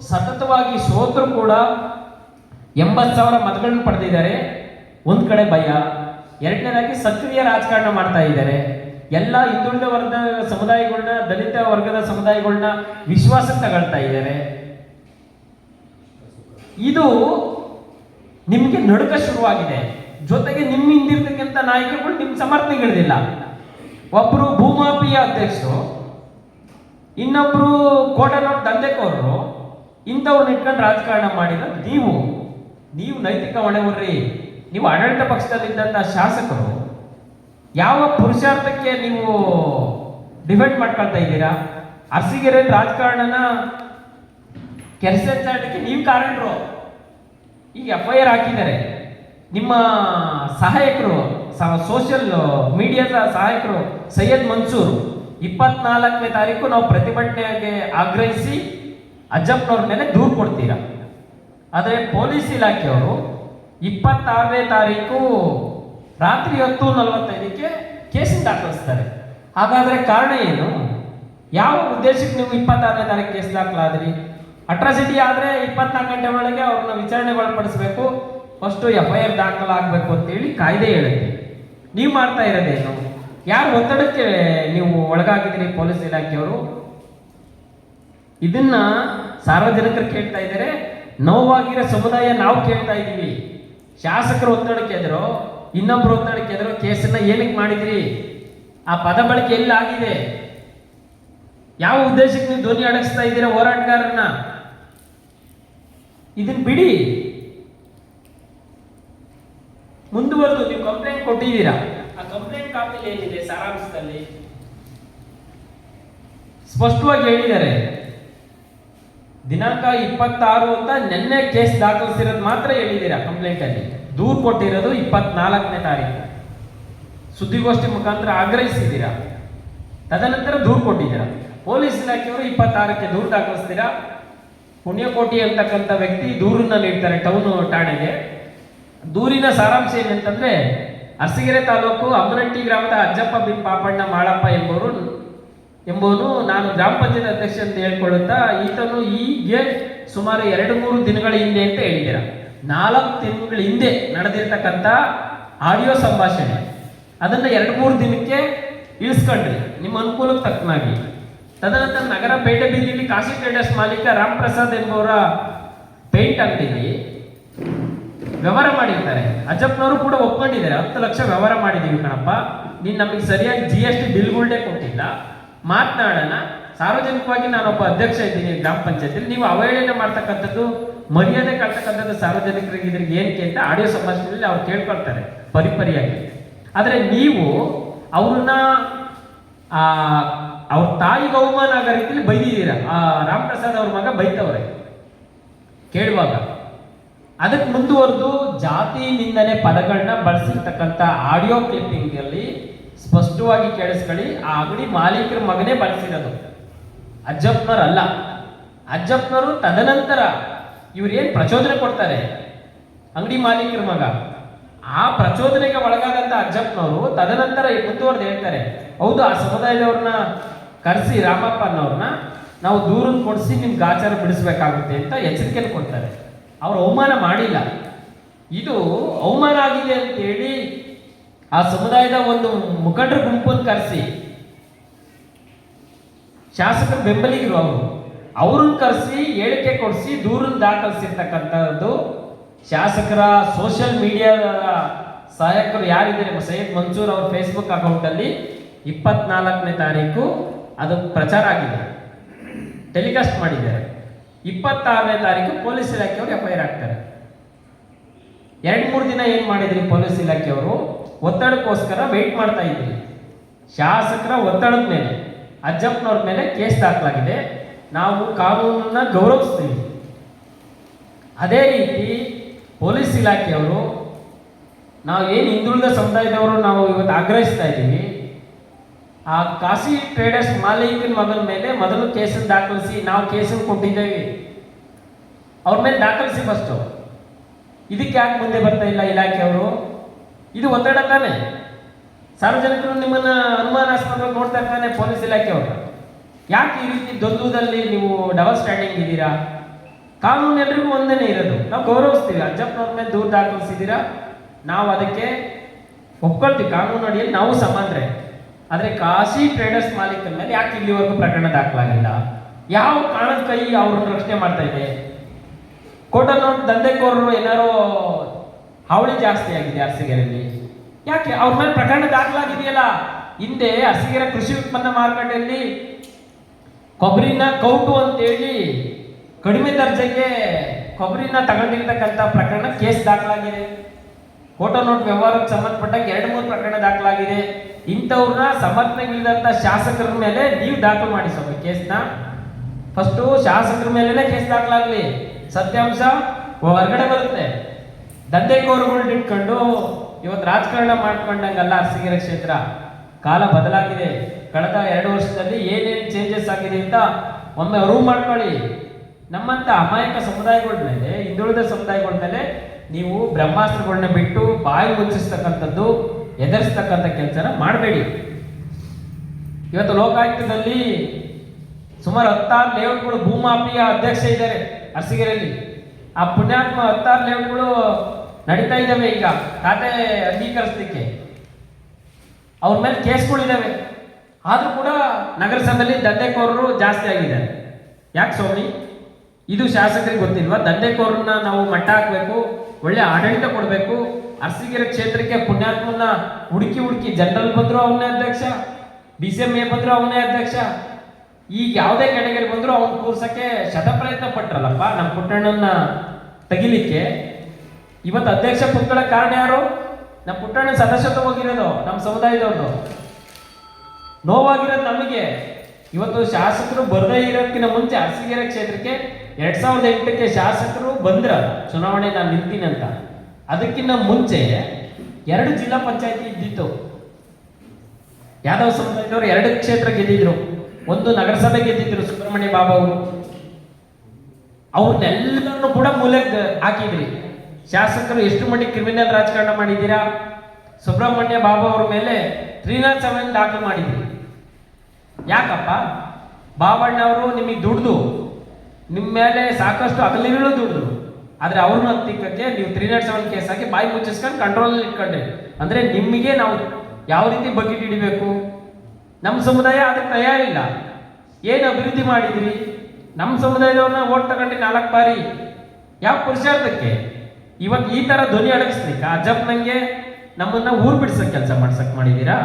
ಸತತವಾಗಿ ಸೋತರು ಕೂಡ 80,000 ಮತಗಳನ್ನ ಪಡೆದಿದ್ದಾರೆ. ಒಂದ್ ಕಡೆ ಭಯ, ಎರಡನೇದಾಗಿ ಸಕ್ರಿಯ ರಾಜಕಾರಣ ಮಾಡ್ತಾ ಇದ್ದಾರೆ. ಎಲ್ಲ ಹಿಂದುಳಿದ ವರ್ಗದ ಸಮುದಾಯಗಳನ್ನ, ದಲಿತ ವರ್ಗದ ಸಮುದಾಯಗಳನ್ನ ವಿಶ್ವಾಸಕ್ಕೆ ತಗೊಳ್ತಾ ಇದ್ದಾರೆ. ಇದು ನಿಮ್ಗೆ ನಡುಕ ಶುರುವಾಗಿದೆ. ಜೊತೆಗೆ ನಿಮ್ಮ ಹಿಂದಿರ್ತಕ್ಕಂಥ ನಾಯಕರುಗಳು ನಿಮ್ಮ ಸಮರ್ಥನೆಗಳಿಲ್ಲ. ಒಬ್ರು ಭೂಮಾಫಿಯಾ ಅಧ್ಯಕ್ಷರು, ಇನ್ನೊಬ್ರು ಕೋಟನೋಟ್ ದಂಧೆಕೋರರು, ಇಂಥವ್ರನ್ನ ಇಟ್ಕೊಂಡು ರಾಜಕಾರಣ ಮಾಡಿದ ನೀವು ನೈತಿಕ ಹೊಣೆ ಹೊರ್ರಿ. ನೀವು ಆಡಳಿತ ಪಕ್ಷದಲ್ಲಿದ್ದಂಥ ಶಾಸಕರು ಯಾವ ಪುರುಷಾರ್ಥಕ್ಕೆ ನೀವು ಡಿವೈಡ್ ಮಾಡ್ಕೊಳ್ತಾ ಇದ್ದೀರಾ? ಅರಸೀಕೆರೆ ರಾಜಕಾರಣನ ಕೆರೆಸೆಚ್ಚಲಿಕ್ಕೆ ನೀವು ಕಾರಣರು. ಈಗ FIR ಹಾಕಿದ್ದಾರೆ. ನಿಮ್ಮ ಸಹಾಯಕರು, ಸೋಷಿಯಲ್ ಮೀಡಿಯಾದ ಸಹಾಯಕರು ಸೈಯದ್ ಮನ್ಸೂರ್ 24ನೇ ತಾರೀಕು ನಾವು ಪ್ರತಿಭಟನೆಗೆ ಆಗ್ರಹಿಸಿ ಅಜ್ಜಪ್ಪನವ್ರ ಮೇಲೆ ದೂರು ಕೊಡ್ತೀರಾ. ಆದರೆ ಪೊಲೀಸ್ ಇಲಾಖೆಯವರು 26ನೇ ತಾರೀಕು ರಾತ್ರಿ 10:45ಕ್ಕೆ ಕೇಸ್ ದಾಖಲಿಸ್ತಾರೆ. ಹಾಗಾದ್ರೆ ಕಾರಣ ಏನು? ಯಾವ ಉದ್ದೇಶಕ್ಕೆ ನೀವು 26ನೇ ತಾರೀಕು ಕೇಸ್ ದಾಖಲಾದ್ರಿ? ಅಟ್ರಾಸಿಟಿ ಆದ್ರೆ 24 ಗಂಟೆ ಒಳಗೆ ಅವ್ರನ್ನ ವಿಚಾರಣೆಗೊಳಪಡಿಸಬೇಕು, ಫಸ್ಟ್ FIR ದಾಖಲಾಗಬೇಕು ಅಂತೇಳಿ ಕಾಯ್ದೆ ಹೇಳುತ್ತೆ. ನೀವು ಮಾಡ್ತಾ ಇರೋದೇನು? ಯಾರು ಒತ್ತಡಕ್ಕೆ ನೀವು ಒಳಗಾಗಿದ್ದೀರಿ? ಪೊಲೀಸ್ ಇಲಾಖೆಯವರು. ಇದನ್ನ ಸಾರ್ವಜನಿಕರು ಕೇಳ್ತಾ ಇದ್ದಾರೆ. ನೋವಾಗಿರೋ ಸಮುದಾಯ ನಾವು ಕೇಳ್ತಾ ಇದ್ದೀವಿ. ಶಾಸಕರು ಒತ್ತಡಕ್ಕೆ ಎದ್ರು, ಇನ್ನೊಬ್ರು ಒತ್ತಡಕ್ಕೆ ಎದ್ರು, ಕೇಸನ್ನ ಏನಕ್ಕೆ ಮಾಡಿದ್ರಿ? ಆ ಪದ ಬಳಕೆ ಎಲ್ಲ ಆಗಿದೆ? ಯಾವ ಉದ್ದೇಶಕ್ಕೆ ನೀವು ಧ್ವನಿ ಅಡಗಿಸ್ತಾ ಇದ್ದೀರಾ ಹೋರಾಟಗಾರರನ್ನ? ಇದನ್ನ ಬಿಡಿ. ಮುಂದುವರೆದು ನೀವು ಕಂಪ್ಲೇಂಟ್ ಕೊಟ್ಟಿದ್ದೀರಾ. ಆ ಕಂಪ್ಲೇಂಟ್ ಕಾಪಿಲಿ ಏನಿದೆ? ಸಾರಾಂಶದಲ್ಲಿ ಸ್ಪಷ್ಟವಾಗಿ ಹೇಳಿದ್ದಾರೆ. ದಿನಾಂಕ 26 ಅಂತ ನಿನ್ನೆ ಕೇಸ್ ದಾಖಲಿಸಿರೋದು ಮಾತ್ರ ಹೇಳಿದ್ದೀರಾ ಕಂಪ್ಲೇಂಟ್ ಅಲ್ಲಿ. ದೂರು ಕೊಟ್ಟಿರೋದು 24ನೇ ತಾರೀಕು. ಸುದ್ದಿಗೋಷ್ಠಿ ಮುಖಾಂತರ ಆಗ್ರಹಿಸಿದ್ದೀರಾ, ತದನಂತರ ದೂರು ಕೊಟ್ಟಿದ್ದೀರಾ. ಪೊಲೀಸ್ ಇಲಾಖೆಯವರು 26ಕ್ಕೆ ದೂರು ದಾಖಲಿಸ್ತೀರಾ. ಪುಣ್ಯಕೋಟಿ ಅಂತಕ್ಕಂಥ ವ್ಯಕ್ತಿ ದೂರನ್ನ ನೀಡ್ತಾರೆ ಟೌನ್ ಠಾಣೆಗೆ. ದೂರಿನ ಸಾರಾಂಶ ಏನಂತಂದ್ರೆ, ಅರಸೀಕೆರೆ ತಾಲೂಕು ಅಮ್ಮನಟ್ಟಿ ಗ್ರಾಮದ ಅಜ್ಜಪ್ಪ ಬಿ ಪಾಪಣ್ಣ ಮಾಳಪ್ಪ ಎಂಬುವನು ನಾನು ಗ್ರಾಮ ಪಂಚಾಯತ್ ಅಧ್ಯಕ್ಷ ಅಂತ ಹೇಳ್ಕೊಳ್ಳುತ್ತಾ, ಈತನು ಹೀಗೆ ಸುಮಾರು 2-3 ದಿನಗಳ ಹಿಂದೆ ಅಂತ ಹೇಳಿದ್ದೀರ. 4 ತಿಂಗಳ ಹಿಂದೆ ನಡೆದಿರ್ತಕ್ಕಂಥ ಆಡಿಯೋ ಸಂಭಾಷಣೆ, ಅದನ್ನ 2-3 ದಿನಕ್ಕೆ ಇಳಿಸ್ಕೊಂಡ್ರಿ ನಿಮ್ಮ ಅನುಕೂಲಕ್ಕೆ ತಕ್ಕನಾಗಿ. ತದನಂತರ ನಗರ ಪೇಟೆ ಬೀದಿಯಲ್ಲಿ ಕಾಶಿ ಟ್ರೇಡರ್ಸ್ ಮಾಲೀಕ ರಾಮ್ ಪ್ರಸಾದ್ ಎಂಬುವರ ಪೇಂಟ್ ಅಂಗಡಿಯಲ್ಲಿ ವ್ಯವಹಾರ ಮಾಡಿರ್ತಾರೆ. ಅಜ್ಜಪ್ಪನವರು ಕೂಡ ಒಪ್ಕೊಂಡಿದ್ದಾರೆ, 10 ಲಕ್ಷ ವ್ಯವಹಾರ ಮಾಡಿದೀವಿ ಕಣಪ್ಪ, ನೀನು ನಮಗೆ ಸರಿಯಾಗಿ GST ಬಿಲ್ಗಳನ್ನೇ ಕೊಟ್ಟಿಲ್ಲ, ಮಾತನಾಡೋಣ. ಸಾರ್ವಜನಿಕವಾಗಿ ನಾನೊಬ್ಬ ಅಧ್ಯಕ್ಷ ಇದ್ದೀನಿ ಗ್ರಾಮ ಪಂಚಾಯತಿಯಲ್ಲಿ, ನೀವು ಅವಹೇಳನೆ ಮಾಡ್ತಕ್ಕಂಥದ್ದು, ಮರ್ಯಾದೆ ಕಳ್ತಕ್ಕಂಥದ್ದು ಸಾರ್ವಜನಿಕರಿಗೆ ಇದ್ರಿಗೆ ಏನಕ್ಕೆ ಅಂತ ಆಡಿಯೋ ಸಂಭಾಷಣೆಯಲ್ಲಿ ಅವ್ರು ಕೇಳ್ಕೊಳ್ತಾರೆ ಪರಿಪರಿಯಾಗಿ. ಆದರೆ ನೀವು ಅವ್ರನ್ನ ಅವ್ರ ತಾಯಿಗೆ ಅವಮಾನ ಆಗೋ ರೀತಿಯಲ್ಲಿ ಬೈದಿದ್ದೀರಾ. ಆ ರಾಮ್ ಪ್ರಸಾದ್ ಅವ್ರ ಮಗ ಬೈತವ್ರೆ ಕೇಳುವಾಗ. ಅದಕ್ಕೆ ಮುಂದುವರೆದು ಜಾತಿ ನಿಂದನೆ ಪದಗಳನ್ನ ಬಳಸಿರ್ತಕ್ಕಂಥ ಆಡಿಯೋ ಕ್ಲಿಪ್ಪಿಂಗ್ ಅಲ್ಲಿ ಸ್ಪಷ್ಟವಾಗಿ ಕೇಳಿಸ್ಕೊಳ್ಳಿ. ಆ ಅಂಗಡಿ ಮಾಲೀಕರ ಮಗನೇ ಬಳಸಿರೋದು. ಅಜ್ಜಪ್ಪನವ್ರು ಅಲ್ಲ. ಅಜ್ಜಪ್ಪನವರು ತದನಂತರ ಇವ್ರೇನು ಪ್ರಚೋದನೆ ಕೊಡ್ತಾರೆ, ಅಂಗಡಿ ಮಾಲೀಕರ ಮಗ, ಆ ಪ್ರಚೋದನೆಗೆ ಒಳಗಾದಂಥ ಅಜ್ಜಪ್ಪನವರು ತದನಂತರ ಮುಂದುವರೆದು ಹೇಳ್ತಾರೆ, ಹೌದು ಆ ಸಮುದಾಯದವ್ರನ್ನ ಕರೆಸಿ ರಾಮಪ್ಪನವ್ರನ್ನ ನಾವು ದೂರನ್ನು ಕೊಡಿಸಿ ನಿಮ್ಗೆ ಆಚಾರ ಬಿಡಿಸ್ಬೇಕಾಗುತ್ತೆ ಅಂತ ಎಚ್ಚರಿಕೆಯನ್ನು ಕೊಡ್ತಾರೆ. ಅವರು ಅವಮಾನ ಮಾಡಿಲ್ಲ. ಇದು ಅವಮಾನ ಆಗಿದೆ ಅಂತೇಳಿ ಆ ಸಮುದಾಯದ ಒಂದು ಮುಖಂಡರ ಗುಂಪನ್ನು ಕರೆಸಿ, ಶಾಸಕರ ಬೆಂಬಲಿಗರು ಅವ್ರನ್ನ ಕರೆಸಿ ಹೇಳಿಕೆ ಕೊಡಿಸಿ ದೂರನ್ನು ದಾಖಲಿಸಿರ್ತಕ್ಕಂಥದ್ದು ಶಾಸಕರ ಸೋಷಿಯಲ್ ಮೀಡಿಯಾದ ಸಹಾಯಕರು ಯಾರಿದ್ದಾರೆ, ಸೈಯದ್ ಮನ್ಸೂರ್ ಅವ್ರ ಫೇಸ್ಬುಕ್ ಅಕೌಂಟಲ್ಲಿ 24ನೇ ತಾರೀಕು ಅದು ಪ್ರಚಾರ ಆಗಿದೆ, ಟೆಲಿಕಾಸ್ಟ್ ಮಾಡಿದ್ದಾರೆ. 26ನೇ ತಾರೀಕು ಪೊಲೀಸ್ ಇಲಾಖೆಯವರು FIR ಆಗ್ತಾರೆ. 2-3 ದಿನ ಏನು ಮಾಡಿದ್ರಿ ಪೊಲೀಸ್ ಇಲಾಖೆಯವರು, ಒತ್ತಡಕ್ಕೋಸ್ಕರ ವೆಯ್ಟ್ ಮಾಡ್ತಾ ಇದ್ರಿ. ಶಾಸಕರ ಒತ್ತಡದ ಮೇಲೆ ಅಜ್ಜಪ್ಪನವ್ರ ಮೇಲೆ ಕೇಸ್ ದಾಖಲಾಗಿದೆ. ನಾವು ಕಾನೂನನ್ನ ಗೌರವಿಸ್ತೀವಿ. ಅದೇ ರೀತಿ ಪೊಲೀಸ್ ಇಲಾಖೆಯವರು, ನಾವು ಏನು ಹಿಂದುಳಿದ ಸಮುದಾಯದವರು ನಾವು ಇವತ್ತು ಆಗ್ರಹಿಸ್ತಾ ಇದ್ದೀವಿ, ಆ ಕಾಶಿ ಟ್ರೇಡರ್ಸ್ ಮಾಲೀಕನ ಮಗನ ಮೇಲೆ ಮೊದಲು ಕೇಸನ್ನು ದಾಖಲಿಸಿ, ನಾವು ಕೇಸನ್ನು ಕೊಟ್ಟಿದ್ದೇವೆ, ಅವ್ರ ಮೇಲೆ ದಾಖಲಿಸಿ ಫಸ್ಟು. ಇದಕ್ಕೆ ಯಾಕೆ ಮುಂದೆ ಬರ್ತಾ ಇಲ್ಲ ಇಲಾಖೆಯವರು? ಇದು ಒತ್ತಡ ತಾನೆ. ಸಾರ್ವಜನಿಕರು ನಿಮ್ಮನ್ನ ಅನುಮಾನಾಸ್ಪದವಾಗಿ ನೋಡ್ತಾ ಇರ್ತಾನೆ ಪೊಲೀಸ್ ಇಲಾಖೆಯವರು. ಯಾಕೆ ಈ ರೀತಿ ದ್ವಂದ್ವದಲ್ಲಿ ನೀವು ಡಬಲ್ ಸ್ಟ್ಯಾಂಡಿಂಗ್ ಇದ್ದೀರಾ? ಕಾನೂನು ಎಲ್ರಿಗೂ ಒಂದೇನೇ ಇರೋದು, ನಾವು ಗೌರವಿಸ್ತೀವಿ. ಅಜ್ಜಪ್ಪನವ್ರ ಮೇಲೆ ದೂರು ದಾಖಲಿಸಿದ್ದೀರಾ, ನಾವು ಅದಕ್ಕೆ ಒಪ್ಕೊಳ್ತೀವಿ. ಕಾನೂನು ಅಡಿಯಲ್ಲಿ ನಾವು ಸಮಾನರೇ. ಆದರೆ ಕಾಶಿ ಟ್ರೇಡರ್ಸ್ ಮಾಲೀಕರ ಮೇಲೆ ಯಾಕೆ ಇಲ್ಲಿವರೆಗೂ ಪ್ರಕರಣ ದಾಖಲಾಗಿಲ್ಲ? ಯಾವ ಕಾರಣದ ಕೈ ಅವ್ರನ್ನ ರಕ್ಷಣೆ ಮಾಡ್ತಾ ಇದೆ? ಕೋಟಲ್ ನೋಟ್ ದಂಧೆಕೋರರು ಏನಾರೋ ಹಾವಳಿ ಜಾಸ್ತಿ ಆಗಿದೆ ಅರಸೀಕೆರೆಯಲ್ಲಿ, ಯಾಕೆ ಅವ್ರ ಮೇಲೆ ಪ್ರಕರಣ ದಾಖಲಾಗಿದೆಯಲ್ಲ? ಹಿಂದೆ ಅರಸೀಕೆರೆ ಕೃಷಿ ಉತ್ಪನ್ನ ಮಾರುಕಟ್ಟೆಯಲ್ಲಿ ಕೊಬ್ಬರಿನ ಕೌಟು ಅಂತೇಳಿ ಕಡಿಮೆ ದರ್ಜೆಗೆ ಕೊಬ್ಬರಿನ ತಗೊಂಡಿರ್ತಕ್ಕಂಥ ಪ್ರಕರಣ ಕೇಸ್ ದಾಖಲಾಗಿದೆ. ಕೋಟಲ್ ನೋಟ್ ವ್ಯವಹಾರಕ್ಕೆ ಸಂಬಂಧಪಟ್ಟಾಗ 2-3 ಪ್ರಕರಣ ದಾಖಲಾಗಿದೆ. ಇಂಥವ್ರನ್ನ ಸಮರ್ಥನೆಗಿಳಿದಂಥ ಶಾಸಕರ ಮೇಲೆ ನೀವು ದಾಖಲು ಮಾಡಿ ಸ್ವಾಮಿ ಕೇಸ್ನ. ಫಸ್ಟು ಶಾಸಕರ ಮೇಲೆನೇ ಕೇಸ್ ದಾಖಲಾಗಲಿ, ಸತ್ಯಾಂಶ ಹೊರಗಡೆ ಬರುತ್ತೆ. ದಂಧೆಕೋರುಗಳನ್ನ ಇಟ್ಕೊಂಡು ಇವತ್ತು ರಾಜಕಾರಣ ಮಾಡ್ಕೊಂಡಂಗಲ್ಲ ಅರಸೀಕೆರೆ ಕ್ಷೇತ್ರ. ಕಾಲ ಬದಲಾಗಿದೆ. ಕಳೆದ 2 ವರ್ಷದಲ್ಲಿ ಏನೇನು ಚೇಂಜಸ್ ಆಗಿದೆ ಅಂತ ಒಮ್ಮೆ ಅರಿವು ಮಾಡ್ಕೊಳ್ಳಿ. ನಮ್ಮಂಥ ಅಮಾಯಕ ಸಮುದಾಯಗಳ ಮೇಲೆ, ಹಿಂದುಳಿದ ಸಮುದಾಯಗಳ ಮೇಲೆ ನೀವು ಬ್ರಹ್ಮಾಸ್ತ್ರಗಳನ್ನ ಬಿಟ್ಟು ಬಾಯಿ ಮುಚ್ಚಿಸ್ತಕ್ಕಂಥದ್ದು, ಎದುರಿಸ್ತಕ್ಕಂಥ ಕೆಲಸನ ಮಾಡಬೇಡಿ. ಇವತ್ತು ಲೋಕಾಯುಕ್ತದಲ್ಲಿ ಸುಮಾರು 16 ಲೇಔಟ್ಗಳು ಭೂಮಾಫಿಯ ಅಧ್ಯಕ್ಷ ಇದ್ದಾರೆ ಅರಸೀಕೆರೆಯಲ್ಲಿ. ಆ ಪುಣ್ಯಾತ್ಮ 16 ಲೇಔಟ್ಗಳು ನಡೀತಾ ಇದ್ದಾವೆ ಈಗ ಖಾತೆ ಅಂಗೀಕರಿಸಲಿಕ್ಕೆ. ಅವ್ರ ಮೇಲೆ ಕೇಸ್ಗಳಿದ್ದಾವೆ. ಆದರೂ ಕೂಡ ನಗರಸಭೆಯಲ್ಲಿ ದಂಧೆಕೋರರು ಜಾಸ್ತಿ ಆಗಿದ್ದಾರೆ. ಯಾಕೆ ಸ್ವಾಮಿ? ಇದು ಶಾಸಕರಿಗೆ ಗೊತ್ತಿಲ್ವಾ? ದಂಧೆಕೋರನ್ನ ನಾವು ಮಟ್ಟ ಹಾಕಬೇಕು, ಒಳ್ಳೆ ಆಡಳಿತ ಕೊಡಬೇಕು. ಅರಸೀಕೆರೆ ಕ್ಷೇತ್ರಕ್ಕೆ ಪುಣ್ಯಾತ್ಮನ ಹುಡುಕಿ ಜನರಲ್ ಬಂದ್ರು ಅವನೇ ಅಧ್ಯಕ್ಷ, BCMA ಬಂದ್ರು ಅವನೇ ಅಧ್ಯಕ್ಷ. ಈಗ ಯಾವುದೇ ಕ್ಯಾಟಗರಿ ಬಂದ್ರು ಅವ್ನು ಕೂರ್ಸಕ್ಕೆ ಶತಪ್ರಯತ್ನ ಪಟ್ರಲ್ಲಪ್ಪ ನಮ್ಮ ಪುಟ್ಟಣ್ಣನ ತೆಗಿಲಿಕ್ಕೆ. ಇವತ್ತು ಅಧ್ಯಕ್ಷ ಪುತ್ಗಳ ಕಾರಣ ಯಾರು? ನಮ್ಮ ಪುಟ್ಟಣ್ಣ ಸದಸ್ಯತ್ವ ಹೋಗಿರೋದು ನಮ್ಮ ಸಮುದಾಯದವ್ರದ್ದು. ನೋವಾಗಿರೋದು ನಮಗೆ. ಇವತ್ತು ಶಾಸಕರು ಬರದೇ ಇರೋದಕ್ಕಿಂತ ಮುಂಚೆ ಅರಸೀಕೆರೆ ಕ್ಷೇತ್ರಕ್ಕೆ 2008ಕ್ಕೆ ಶಾಸಕರು ಬಂದ್ರ ಚುನಾವಣೆ ನಾನು ನಿಲ್ತೀನಂತ. ಅದಕ್ಕಿಂತ ಮುಂಚೆ 2 ಜಿಲ್ಲಾ ಪಂಚಾಯತಿ ಇದ್ದಿತ್ತು. ಯಾದವ ಸಮುದಾಯದವರು 2 ಕ್ಷೇತ್ರ ಗೆದ್ದಿದ್ರು. ಒಂದು ನಗರಸಭೆ ಗೆದ್ದಿದ್ರು ಸುಬ್ರಹ್ಮಣ್ಯ ಬಾಬಾ ಅವರು. ಅವ್ರನ್ನೆಲ್ಲರನ್ನು ಕೂಡ ಮೂಲೆಗೆ ಹಾಕಿದ್ರಿ. ಶಾಸಕರು ಎಷ್ಟು ಮಟ್ಟಿಗೆ ಕ್ರಿಮಿನಲ್ ರಾಜಕಾರಣ ಮಾಡಿದ್ದೀರಾ? ಸುಬ್ರಹ್ಮಣ್ಯ ಬಾಬಾ ಅವ್ರ ಮೇಲೆ 307 ದಾಖಲು ಮಾಡಿದ್ರಿ. ಯಾಕಪ್ಪ? ಬಾಬಣ್ಣ ಅವರು ನಿಮಗೆ ದುಡ್ದು ನಿಮ್ಮ ಮೇಲೆ ಸಾಕಷ್ಟು ಅಗಲಿಗಳು ದುಡ್ದು, ಆದರೆ ಅವ್ರನ್ನ ಹತ್ತಿಕ್ಕಕ್ಕೆ ನೀವು 307 ಕೇಸ್ ಹಾಕಿ ಬಾಯಿ ಮುಚ್ಚಿಸ್ಕೊಂಡು ಕಂಟ್ರೋಲಲ್ಲಿ ಇಟ್ಕೊಂಡ್ರಿ. ಅಂದರೆ ನಿಮಗೆ ನಾವು ಯಾವ ರೀತಿ ಬಕೆಟ್ ಹಿಡಿಬೇಕು? ನಮ್ಮ ಸಮುದಾಯ ಅದಕ್ಕೆ ತಯಾರಿಲ್ಲ. ಏನು ಅಭಿವೃದ್ಧಿ ಮಾಡಿದ್ರಿ? ನಮ್ಮ ಸಮುದಾಯದವ್ರನ್ನ ಓಟ್ ತಗೊಂಡು 4 ಬಾರಿ. ಯಾವ ಪುರುಷಾರ್ಥಕ್ಕೆ? ಇವತ್ತು ಈ ಥರ ಧ್ವನಿ ಅಡಗಿಸ್ಲಿಕ್ಕೆ ಅಜ್ಜಪ್ಪನಂಗೆ ನಮ್ಮನ್ನ ಊರು ಬಿಡಿಸೋಕೆ ಕೆಲಸ ಮಾಡಿದ್ದೀರಾ?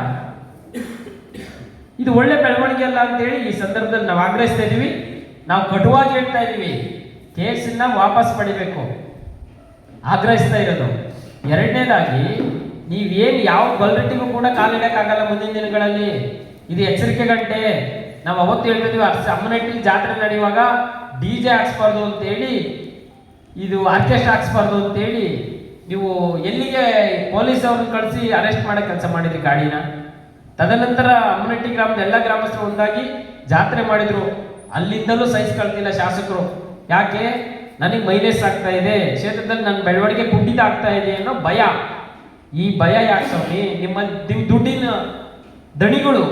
ಇದು ಒಳ್ಳೆ ಬೆಳವಣಿಗೆ ಅಲ್ಲ ಅಂತೇಳಿ ಈ ಸಂದರ್ಭದಲ್ಲಿ ನಾವು ಆಗ್ರಹಿಸ್ತಾ ಇದ್ದೀವಿ. ನಾವು ಕಟುವಾಗಿ ಹೇಳ್ತಾ ಇದ್ದೀವಿ, ಕೇಸನ್ನ ವಾಪಸ್ ಪಡಿಬೇಕು ಆಗ್ರಹಿಸ್ತಾ ಇರೋದು. ಎರಡನೇದಾಗಿ ನೀವೇನು ಯಾವ ಗಲ್ರಟ್ಟಿಗೂ ಕೂಡ ಕಾಲಿಡಕ್ಕಾಗಲ್ಲ ಮುಂದಿನ ದಿನಗಳಲ್ಲಿ. ಇದು ಎಚ್ಚರಿಕೆ ಗಂಟೆ. ನಾವು ಅವತ್ತು ಹೇಳ್ತಿದ್ವಿ, ಅಮ್ಮನಹಳ್ಳಿ ಜಾತ್ರೆ ನಡೆಯುವಾಗ DJ ಹಾಕ್ಸ್ಬಾರ್ದು ಅಂತೇಳಿ, ಇದು ಆರ್ಕೆಸ್ಟ್ರಾ ಹಾಕ್ಸ್ಬಾರ್ದು ಅಂತೇಳಿ ನೀವು ಎಲ್ಲಿಗೆ ಪೊಲೀಸ್ ಅವ್ರನ್ನ ಕಳಿಸಿ ಅರೆಸ್ಟ್ ಮಾಡೋ ಕೆಲಸ ಮಾಡಿದ್ರಿ ಗಾಡಿನ. ತದನಂತರ ಅಮ್ಮನಹಳ್ಳಿ ಗ್ರಾಮದ ಎಲ್ಲ ಗ್ರಾಮಸ್ಥರು ಒಂದಾಗಿ ಜಾತ್ರೆ ಮಾಡಿದ್ರು. ಅಲ್ಲಿಂದಲೂ ಸಹಿಸ್ಕೊಳ್ತಿಲ್ಲ ಶಾಸಕರು. ಯಾಕೆ? ನನಗೆ ಮೈಲೇಜ್ ಆಗ್ತಾ ಇದೆ, ಕ್ಷೇತ್ರದಲ್ಲಿ ನನ್ನ ಬೆಳವಣಿಗೆ ಕುಂಠಿತ ಆಗ್ತಾ ಇದೆ ಅನ್ನೋ ಭಯ. ಈ ಭಯ ಯಾಕೆ ಸ್ವಾಮಿ? ನಿಮ್ಮ ದುಡ್ಡಿನ ದಣಿಗಳು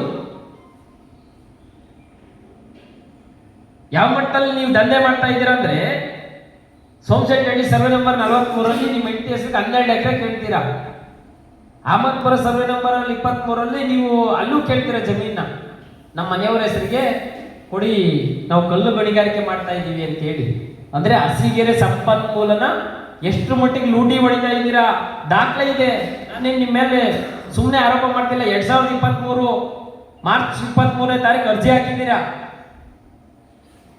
ಯಾವ ಮಟ್ಟದಲ್ಲಿ ನೀವು ದಂಧೆ ಮಾಡ್ತಾ ಇದ್ದೀರಾ ಅಂದ್ರೆ, ಸೋಮಶೇಖರಹಳ್ಳಿ ಸರ್ವೆ ನಂಬರ್ 43ರಲ್ಲಿ ನಿಮ್ಮ ಹೆಂಡತಿ ಹೆಸರಿಗೆ 12 ಎಕರೆ ಕೇಳ್ತೀರಾ. ಅಹಮದ್ಪುರ ಸರ್ವೆ ನಂಬರ್ 23ರಲ್ಲಿ ನೀವು ಅಲ್ಲೂ ಕೇಳ್ತೀರಾ ಜಮೀನ. ನಮ್ಮ ಮನೆಯವರ ಹೆಸರಿಗೆ ಕೊಡಿ, ನಾವು ಕಲ್ಲು ಗಣಿಗಾರಿಕೆ ಮಾಡ್ತಾ ಇದ್ದೀವಿ ಅಂತ ಹೇಳಿ. ಅಂದ್ರೆ ಅರಸೀಕೆರೆ ಸಂಪನ್ಮೂಲನ ಎಷ್ಟು ಮಟ್ಟಿಗೆ ಲೂಟಿ ಹೊಡಿತಾ ಇದ್ದೀರಾ ದಾಖಲೆ ಇದೆ. ನಾನೇನು ನಿಮ್ಮ ಮೇಲೆ ಸುಮ್ಮನೆ ಆರೋಪ ಮಾಡ್ತಿಲ್ಲ. 2023 ಮಾರ್ಚ್ 23ನೇ ತಾರೀಕು ಅರ್ಜಿ ಹಾಕಿದ್ದೀರಾ.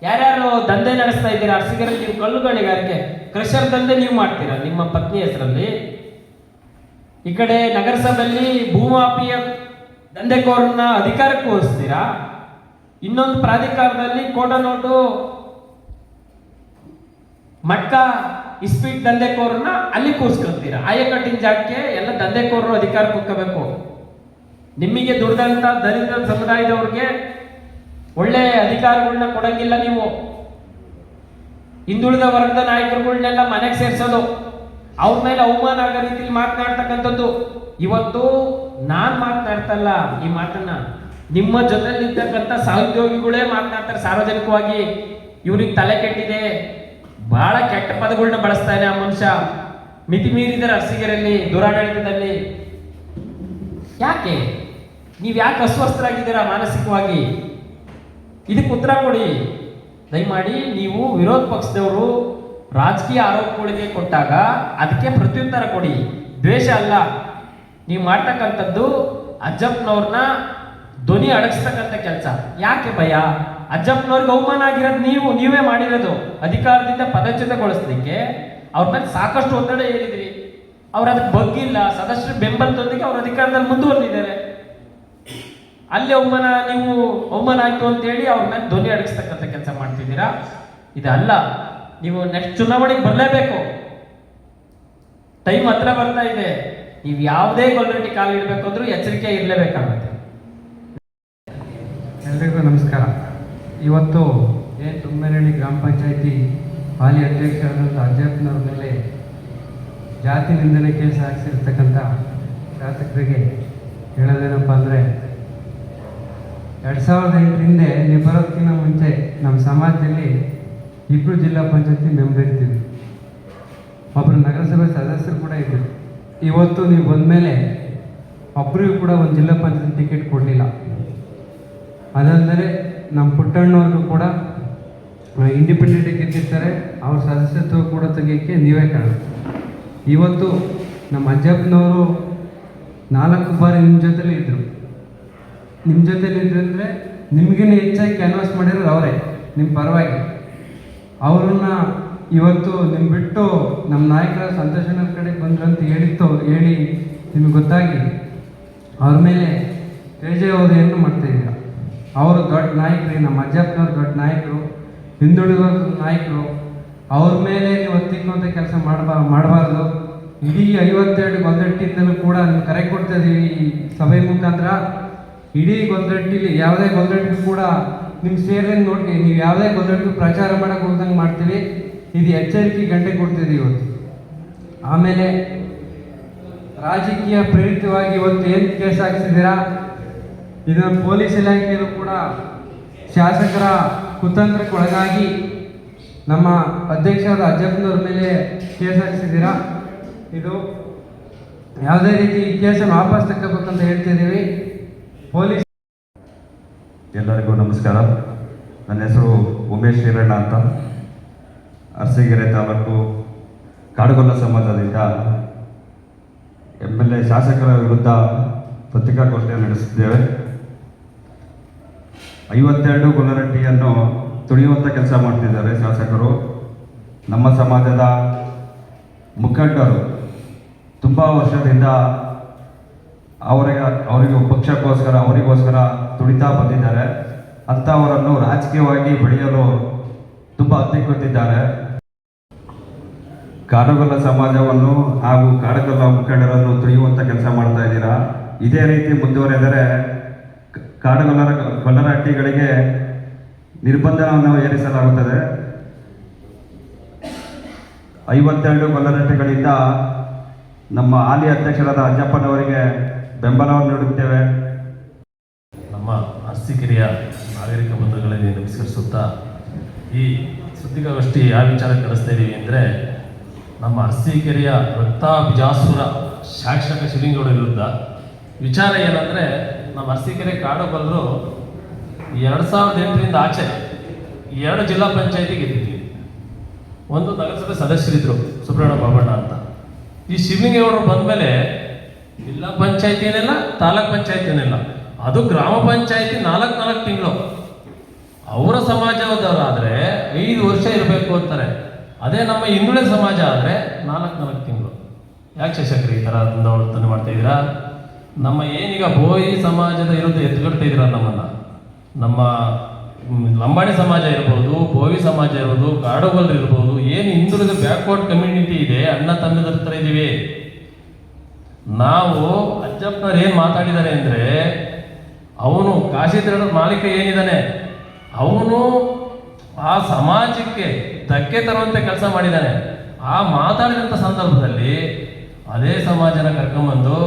ಯಾರ್ಯಾರು ದಂಧೆ ನಡೆಸ್ತಾ ಇದ್ದೀರಾ ಅರಸೀಕೆರೆ? ನೀವು ಕಲ್ಲು ಗಣಿಗಾರಿಕೆ ಕ್ರಷರ್ ದಂಧೆ ನೀವು ಮಾಡ್ತೀರಾ ನಿಮ್ಮ ಪತ್ನಿ ಹೆಸರಲ್ಲಿ. ಈ ಕಡೆ ನಗರಸಭೆಯಲ್ಲಿ ಭೂಮಾಫಿಯ ದಂಧೆಕೋರನ್ನ ಅಧಿಕಾರಕ್ಕೆ ಹೋಲಿಸ್ತೀರಾ. ಇನ್ನೊಂದು ಪ್ರಾಧಿಕಾರದಲ್ಲಿ ಕೋಟ ನೋಟು ಮಟ್ಕ ಇಸ್ಪೀಟ್ ದಂಧೆಕೋರನ್ನ ಅಲ್ಲಿ ಕೂರಿಸ್ಕೊಳ್ತೀರಾ. ಆಯಕಟ್ಟಿನ ಜಾಗಕ್ಕೆ ಎಲ್ಲ ದಂಧೆಕೋರರು ಅಧಿಕಾರಕ್ಕೆ ಹೋಗ್ಕೋಬೇಕು. ನಿಮಗೆ ದುಡ್ದಂತ ದಲಿತ ಸಮುದಾಯದವ್ರಿಗೆ ಒಳ್ಳೆ ಅಧಿಕಾರಗಳನ್ನ ಕೊಡಂಗಿಲ್ಲ ನೀವು. ಹಿಂದುಳಿದ ವರ್ಗದ ನಾಯಕರುಗಳನ್ನೆಲ್ಲ ಮನೆಗೆ ಸೇರಿಸೋದು, ಅವ್ರ ಮೇಲೆ ಅವಮಾನ ಆಗೋ ರೀತಿಯಲ್ಲಿ ಮಾತನಾಡ್ತಕ್ಕಂಥದ್ದು. ಇವತ್ತು ನಾನ್ ಮಾತನಾಡ್ತಲ್ಲ ಈ ಮಾತನ್ನ, ನಿಮ್ಮ ಜೊತೆಲಿರ್ತಕ್ಕಂಥ ಸಹೋದ್ಯೋಗಿಗಳೇ ಮಾತನಾಡ್ತಾರೆ ಸಾರ್ವಜನಿಕವಾಗಿ. ಇವ್ರಿಗೆ ತಲೆ ಕೆಟ್ಟಿದೆ, ಬಹಳ ಕೆಟ್ಟ ಪದಗಳನ್ನ ಬಳಸ್ತಾನೆ ಆ ಮನುಷ್ಯ. ಮಿತಿ ಮೀರಿದರೆ ಅರಸೀಕೆರೆಯಲ್ಲಿ ದುರಾಡಳಿತದಲ್ಲಿ. ಯಾಕೆ ನೀವು ಯಾಕೆ ಅಸ್ವಸ್ಥರಾಗಿದ್ದೀರಾ ಮಾನಸಿಕವಾಗಿ? ಇದಕ್ಕೆ ಉತ್ತರ ಕೊಡಿ ದಯಮಾಡಿ. ನೀವು ವಿರೋಧ ಪಕ್ಷದವರು ರಾಜಕೀಯ ಆರೋಪಗಳಿಗೆ ಕೊಟ್ಟಾಗ ಅದಕ್ಕೆ ಪ್ರತ್ಯುತ್ತರ ಕೊಡಿ, ದ್ವೇಷ ಅಲ್ಲ. ನೀವು ಮಾಡ್ತಕ್ಕಂಥದ್ದು ಅಜ್ಜಪ್ಪನವ್ರನ್ನ ಧ್ವನಿ ಅಡಗಿಸ್ತಕ್ಕಂಥ ಕೆಲಸ. ಯಾಕೆ ಭಯ? ಅಜ್ಜಪ್ಪನವ್ರಿಗೆ ಅವಮಾನ ಆಗಿರೋದು ನೀವೇ ಮಾಡಿರೋದು. ಅಧಿಕಾರದಿಂದ ಪದಚ್ಯುತಗೊಳಿಸ್ಲಿಕ್ಕೆ ಅವ್ರ ಮೇಲೆ ಸಾಕಷ್ಟು ಒತ್ತಡ ಹೇಳಿದ್ರಿ. ಅವ್ರು ಅದಕ್ಕೆ ಬಗ್ಗಿಲ್ಲ. ಸದಸ್ಯರ ಬೆಂಬಲದೊಂದಿಗೆ ಅವ್ರ ಅಧಿಕಾರದಲ್ಲಿ ಮುಂದುವರೆದಿದ್ದಾರೆ. ಅಲ್ಲಿ ನೀವು ಅವಮಾನ ಆಯ್ತು ಅಂತೇಳಿ ಅವ್ರ ಮೇಲೆ ಧ್ವನಿ ಅಡಗಿಸ್ತಕ್ಕಂಥ ಕೆಲಸ ಮಾಡ್ತಿದ್ದೀರಾ. ಇದಲ್ಲ. ನೀವು ನೆಕ್ಸ್ಟ್ ಚುನಾವಣೆಗೆ ಬರಲೇಬೇಕು. ಟೈಮ್ ಹತ್ರ ಬರ್ತಾ ಇದೆ. ನೀವು ಯಾವುದೇ ಗೊಲ್ರಟ್ಟಿ ಕಾಲು ಇಡಬೇಕು ಅಂದ್ರೂ ಎಚ್ಚರಿಕೆ ಇರಲೇಬೇಕಾಗುತ್ತೆ. ಎಲ್ರಿಗೂ ನಮಸ್ಕಾರ. ಇವತ್ತು ತುಮ್ಮನಹಳ್ಳಿ ಗ್ರಾಮ ಪಂಚಾಯಿತಿ ಹಾಲಿ ಅಧ್ಯಕ್ಷರಾದಂಥ ಅಜ್ಜಪ್ಪನವ್ರ ಮೇಲೆ ಜಾತಿ ನಿಂದನೆ ಕೇಸ್ ಹಾಕಿಸಿರ್ತಕ್ಕಂಥ ಶಾಸಕರಿಗೆ ಹೇಳೋದೇನಪ್ಪ ಅಂದರೆ, 2008ರಿಂದ ನೀವು ಬರೋದಕ್ಕಿಂತ ಮುಂಚೆ ನಮ್ಮ ಸಮಾಜದಲ್ಲಿ 2 ಜಿಲ್ಲಾ ಪಂಚಾಯತಿ ಮೆಂಬರ್ ಇರ್ತೀವಿ, ಒಬ್ಬರು ನಗರಸಭೆ ಸದಸ್ಯರು ಕೂಡ ಇದ್ದರು. ಇವತ್ತು ನೀವು ಬಂದಮೇಲೆ ಒಬ್ಬರಿಗೂ ಕೂಡ ಒಂದು ಜಿಲ್ಲಾ ಪಂಚಾಯತ್ ಟಿಕೆಟ್ ಕೊಡಲಿಲ್ಲ. ಅದಲ್ಲದೆ ನಮ್ಮ ಪುಟ್ಟಣ್ಣವ್ರಿಗೂ ಕೂಡ ಇಂಡಿಪೆಂಡೆಂಟ್ ಗೆದ್ದಿರ್ತಾರೆ, ಅವ್ರ ಸದಸ್ಯತ್ವ ಕೂಡ ತೆಗಿಯೋಕ್ಕೆ ನೀವೇ ಕಾರಣ. ಇವತ್ತು ನಮ್ಮ ಅಜ್ಜಪ್ಪನವರು 4 ಬಾರಿ ನಿಮ್ಮ ಜೊತೆಲಿ ಇದ್ದರು. ನಿಮ್ಮ ಜೊತೆಲಿ ಇದ್ರು ಅಂದರೆ ನಿಮಗಿನ್ನ ಹೆಚ್ಚಾಗಿ ಕ್ಯಾನ್ವಾಸ್ ಮಾಡಿರೋರು ಅವರೇ ನಿಮ್ಮ ಪರವಾಗಿ. ಅವ್ರನ್ನ ಇವತ್ತು ನಿಮ್ಮ ಬಿಟ್ಟು ನಮ್ಮ ನಾಯಕರ ಸಂತೋಷನ ಕಡೆಗೆ ಬಂದ್ರು ಅಂತ ಹೇಳಿ ನಿಮಗೆ ಗೊತ್ತಾಗಿ ಅವ್ರ ಮೇಲೆ ತೇಜೋವಧೆಯನ್ನು ಮಾಡ್ತಾಯಿದ್ದೀರ. ಅವರು ದೊಡ್ಡ ನಾಯಕರು, ನಮ್ಮ ಅಜ್ಜಪ್ಪನವ್ರು ದೊಡ್ಡ ನಾಯಕರು, ಹಿಂದುಳಿದ ನಾಯಕರು. ಅವ್ರ ಮೇಲೆ ನೀವು ಒತ್ತಿಕ್ಕುವಂಥ ಕೆಲಸ ಮಾಡಬಾರ್ದು. ಇಡೀ 52 ಗೊಲ್ರಟ್ಟಿಯಿಂದಲೂ ಕೂಡ ನೀವು ಕರೆ ಕೊಡ್ತಾ ಇದ್ದೀವಿ ಈ ಸಭೆ ಮುಖಾಂತರ. ಇಡೀ ಗೊಲ್ರಟ್ಟಿಲಿ ಯಾವುದೇ ಗೊಲ್ರಟ್ಟಿಗೂ ಕೂಡ ನಿಮ್ಮ ಸೇರಿದಂಗೆ ನೋಡಿ ನೀವು ಯಾವುದೇ ಗೊಲ್ರಟ್ಟಿಗೂ ಪ್ರಚಾರ ಮಾಡೋಕೆ ಹೋಗ್ದಂಗೆ ಮಾಡ್ತೀವಿ. ಇದು ಎಚ್ಚರಿಕೆ ಗಂಟೆ ಕೊಡ್ತಿದ್ದೀವಿ ಇವತ್ತು. ಆಮೇಲೆ ರಾಜಕೀಯ ಪ್ರೇರಿತವಾಗಿ ಇವತ್ತು ಏನು ಕೇಸ್ ಹಾಕಿಸಿದ್ದೀರಾ, ಇದನ್ನು ಪೊಲೀಸ್ ಇಲಾಖೆಯಲ್ಲೂ ಕೂಡ ಶಾಸಕರ ಕುತಂತ್ರಕ್ಕೆ ಒಳಗಾಗಿ ನಮ್ಮ ಅಧ್ಯಕ್ಷರಾದ ಅಜ್ಜಪ್ಪನವ್ರ ಮೇಲೆ ಕೇಸ್ ಹಾಕಿಸಿದ್ದೀರಾ. ಇದು ಯಾವುದೇ ರೀತಿ ಈ ಕೇಸನ್ನು ವಾಪಸ್ ತಗೋಬೇಕಂತ ಹೇಳ್ತಿದ್ದೀವಿ. ಪೊಲೀಸ್ ಎಲ್ಲರಿಗೂ ನಮಸ್ಕಾರ. ನನ್ನ ಹೆಸರು ಉಮೇಶ್ ಹಿರಣ್ಣ ಅಂತ, ಅರಸೀಕೆರೆ ತಾಲೂಕು ಕಾಡುಗೊಲ್ಲ ಸಮಾಜದಿಂದ MLA ಶಾಸಕರ ವಿರುದ್ಧ ಪತ್ರಿಕಾಗೋಷ್ಠಿಯನ್ನು ನಡೆಸುತ್ತಿದ್ದೇವೆ. 52 ಗೊಲ್ಲರಟ್ಟಿಯನ್ನು ತುಳಿಯುವಂಥ ಕೆಲಸ ಮಾಡ್ತಿದ್ದಾರೆ ಶಾಸಕರು. ನಮ್ಮ ಸಮಾಜದ ಮುಖಂಡರು ತುಂಬ ವರ್ಷದಿಂದ ಅವರಿಗೆ ಪಕ್ಷಕ್ಕೋಸ್ಕರ ಅವರಿಗೋಸ್ಕರ ತುಳಿತಾ ಬಂದಿದ್ದಾರೆ. ಅಂಥವರನ್ನು ರಾಜಕೀಯವಾಗಿ ಬೆಳೆಯಲು ತುಂಬ ಹತ್ತಿಕ್ಕೊತ್ತಿದ್ದಾರೆ. ಕಾಡುಗೊಲ್ಲ ಸಮಾಜವನ್ನು ಹಾಗೂ ಕಾಡುಗೊಲ್ಲ ಮುಖಂಡರನ್ನು ತುಳಿಯುವಂಥ ಕೆಲಸ ಮಾಡ್ತಾ ಇದ್ದೀರಾ. ಇದೇ ರೀತಿ ಮುಂದುವರೆದರೆ ಗೊಲ್ಲರಹಟ್ಟಿಗಳಿಗೆ ನಿರ್ಬಂಧವನ್ನು ಹೇರಿಸಲಾಗುತ್ತದೆ. 52 ಗೊಲ್ಲರಟ್ಟೆಗಳಿಂದ ನಮ್ಮ ಹಾಲಿ ಅಧ್ಯಕ್ಷರಾದ ಅಜ್ಜಪ್ಪನವರಿಗೆ ಬೆಂಬಲವನ್ನು ನೀಡುತ್ತೇವೆ. ನಮ್ಮ ಅರಸೀಕೆರೆಯ ನಾಗರಿಕ ಬಂಧುಗಳಲ್ಲಿ ನಮಸ್ಕರಿಸುತ್ತಾ ಈ ಸುದ್ದಿಗೋಷ್ಠಿ ಯಾವ ವಿಚಾರ ಕಳಿಸ್ತಾ ಇದ್ದೀವಿ ಅಂದರೆ, ನಮ್ಮ ಅರಸೀಕೆರೆಯ ರಕ್ತಾಭಿಜಾಸುರ ಶಾಸಕ ಶಿವಲಿಂಗೇಗೌಡ ವಿರುದ್ಧ ವಿಚಾರ ಏನಂದರೆ, ನಮ್ಮ ಅರಸೀಕೆರೆ ಕಾಡುಗೊಲ್ಲರು 2008ರಿಂದ ಆಚೆ 2 ಜಿಲ್ಲಾ ಪಂಚಾಯತಿ ಗೆದ್ದಿದ್ವಿ. ಒಂದು ನಗರಸಭೆ ಸದಸ್ಯರಿದ್ದರು ಸುಬ್ರಹ್ಮಣ್ಯ ಬಾಬಣ್ಣ ಅಂತ. ಈ ಶಿವಲಿಂಗೇಗೌಡರು ಬಂದ ಮೇಲೆ ಜಿಲ್ಲಾ ಪಂಚಾಯತಿ ಏನಿಲ್ಲ, ತಾಲೂಕ್ ಪಂಚಾಯತಿ ಏನಿಲ್ಲ, ಅದು ಗ್ರಾಮ ಪಂಚಾಯತಿ 4 ತಿಂಗಳು. ಅವರ ಸಮಾಜದವರಾದರೆ 5 ವರ್ಷ ಇರಬೇಕು ಅಂತಾರೆ. ಅದೇ ನಮ್ಮ ಹಿಂದುಳಿದ ಸಮಾಜ ಆದರೆ 4 ತಿಂಗಳು. ಯಾಕೆ ಶಾಸಕರು ಈ ಥರ ವರ್ತನೆ ಮಾಡ್ತಾ ಇದ್ದೀರಾ? ನಮ್ಮ ಏನೀಗ ಬೋಯಿ ಸಮಾಜದ ವಿರುದ್ಧ ಎತ್ಕೊಡ್ತಾ ಇದ್ದೀರ ನಮ್ಮನ್ನು. ನಮ್ಮ ಲಂಬಾಣಿ ಸಮಾಜ ಇರ್ಬೋದು, ಬೋವಿ ಸಮಾಜ ಇರ್ಬೋದು, ಕಾಡುಗೊಲ್ಲರು ಇರ್ಬೋದು, ಏನು ಹಿಂದುಳಿದ ಬ್ಯಾಕ್ವರ್ಡ್ ಕಮ್ಯುನಿಟಿ ಇದೆ, ಅಣ್ಣ ತಮ್ಮದರ ಥರ ಇದ್ದೀವಿ ನಾವು. ಅಜ್ಜಪ್ಪನವ್ರು ಏನು ಮಾತಾಡಿದ್ದಾರೆ ಅಂದರೆ, ಅವನು ಕಾಶಿ ತಿರುಗದ ಮಾಲೀಕ ಏನಿದ್ದಾನೆ, ಅವನು ಆ ಸಮಾಜಕ್ಕೆ ಧಕ್ಕೆ ತರುವಂತೆ ಕೆಲಸ ಮಾಡಿದ್ದಾನೆ. ಆ ಮಾತಾಡಿದಂಥ ಸಂದರ್ಭದಲ್ಲಿ ಅದೇ ಸಮಾಜನ ಕರ್ಕೊಂಬಂದು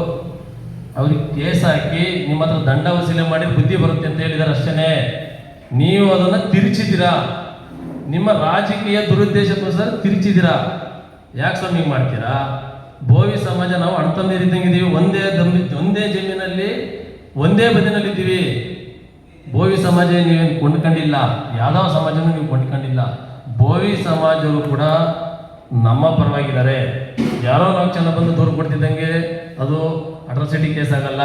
ಅವ್ರಿಗೆ ಕೇಸ್ ಹಾಕಿ ನಿಮ್ಮ ಹತ್ರ ದಂಡ ವಸೂಲಿ ಮಾಡಿ ಬುದ್ಧಿ ಬರುತ್ತೆ ಅಂತ ಹೇಳಿದ್ದಾರೆ ಅಷ್ಟೇ. ನೀವು ಅದನ್ನು ತಿರುಚಿದ್ದೀರಾ, ನಿಮ್ಮ ರಾಜಕೀಯ ದುರುದ್ದೇಶಕ್ಕೋಸ್ಕರ ತಿರುಚಿದ್ದೀರಾ. ಯಾಕೆ ಸ್ವಾಮಿ ಮಾಡ್ತೀರಾ? ಬೋವಿ ಸಮಾಜ ನಾವು ಅಣ್ತಮ್ಮೀರಿದ್ದಂಗಿದ್ದೀವಿ, ಒಂದೇ ಜಮೀನಲ್ಲಿ ಒಂದೇ ಬದಿನಲ್ಲಿದ್ದೀವಿ. ಬೋವಿ ಸಮಾಜ ನೀವೇನು ಕೊಂಡ್ಕೊಂಡಿಲ್ಲ, ಯಾದವ ಸಮಾಜನೂ ನೀವು ಕೊಂಡ್ಕೊಂಡಿಲ್ಲ. ಬೋವಿ ಸಮಾಜರು ಕೂಡ ನಮ್ಮ ಪರವಾಗಿದ್ದಾರೆ. ಯಾರೋ 4 ಜನ ಬಂದು ದೂರು ಕೊಡ್ತಿದ್ದಂಗೆ ಅದು ಅಟ್ರಾಸಿಟಿ ಕೇಸ್ ಆಗಲ್ಲ.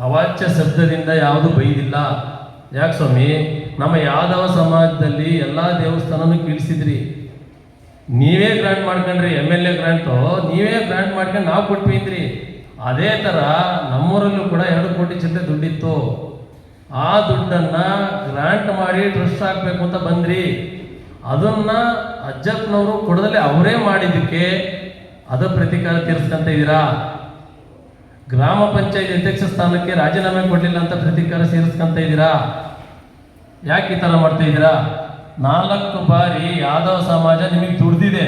ಅವಾಚ್ಯ ಶಬ್ದದಿಂದ ಯಾವುದು ಬೈದಿಲ್ಲ. ಯಾಕೆ ಸ್ವಾಮಿ? ನಮ್ಮ ಯಾದವ ಸಮಾಜದಲ್ಲಿ ಎಲ್ಲ ದೇವಸ್ಥಾನನೂ ಕೀಳಿಸಿದ್ರಿ, ನೀವೇ ಗ್ರಾಂಟ್ ಮಾಡ್ಕೊಂಡ್ರಿ. MLA ಗ್ರಾಂಟು ನೀವೇ ಗ್ರಾಂಟ್ ಮಾಡ್ಕೊಂಡು ನಾವು ಕೊಟ್ಬಿದ್ರಿ. ಅದೇ ಥರ ನಮ್ಮೂರಲ್ಲೂ ಕೂಡ 2 ಕೋಟಿ ಚಿಲ್ಲರೆ ದುಡ್ಡಿತ್ತು. ಆ ದುಡ್ಡನ್ನು ಗ್ರಾಂಟ್ ಮಾಡಿ ಟ್ರಸ್ಟ್ ಹಾಕಬೇಕು ಅಂತ ಬಂದ್ರಿ. ಅದನ್ನು ಅಜ್ಜಪ್ಪನವರು ಕೊಡದಲ್ಲೇ ಅವರೇ ಮಾಡಿದ್ದಕ್ಕೆ ಅದರ ಪ್ರತೀಕಾರ ತೀರಿಸ್ಕೊಂತ ಇದ್ದೀರಾ. ಗ್ರಾಮ ಪಂಚಾಯತ್ ಅಧ್ಯಕ್ಷ ಸ್ಥಾನಕ್ಕೆ ರಾಜೀನಾಮೆ ಕೊಡಲಿಲ್ಲ ಅಂತ ಪ್ರತೀಕಾರ ಸೇರಿಸ್ಕೊಂತ ಇದ್ದೀರಾ. ಯಾಕೆ ಈ ಥರ ಮಾಡ್ತಾ ಇದ್ದೀರಾ? 4 ಬಾರಿ ಯಾದವ ಸಮಾಜ ನಿಮಗೆ ದುಡ್ದಿದೆ.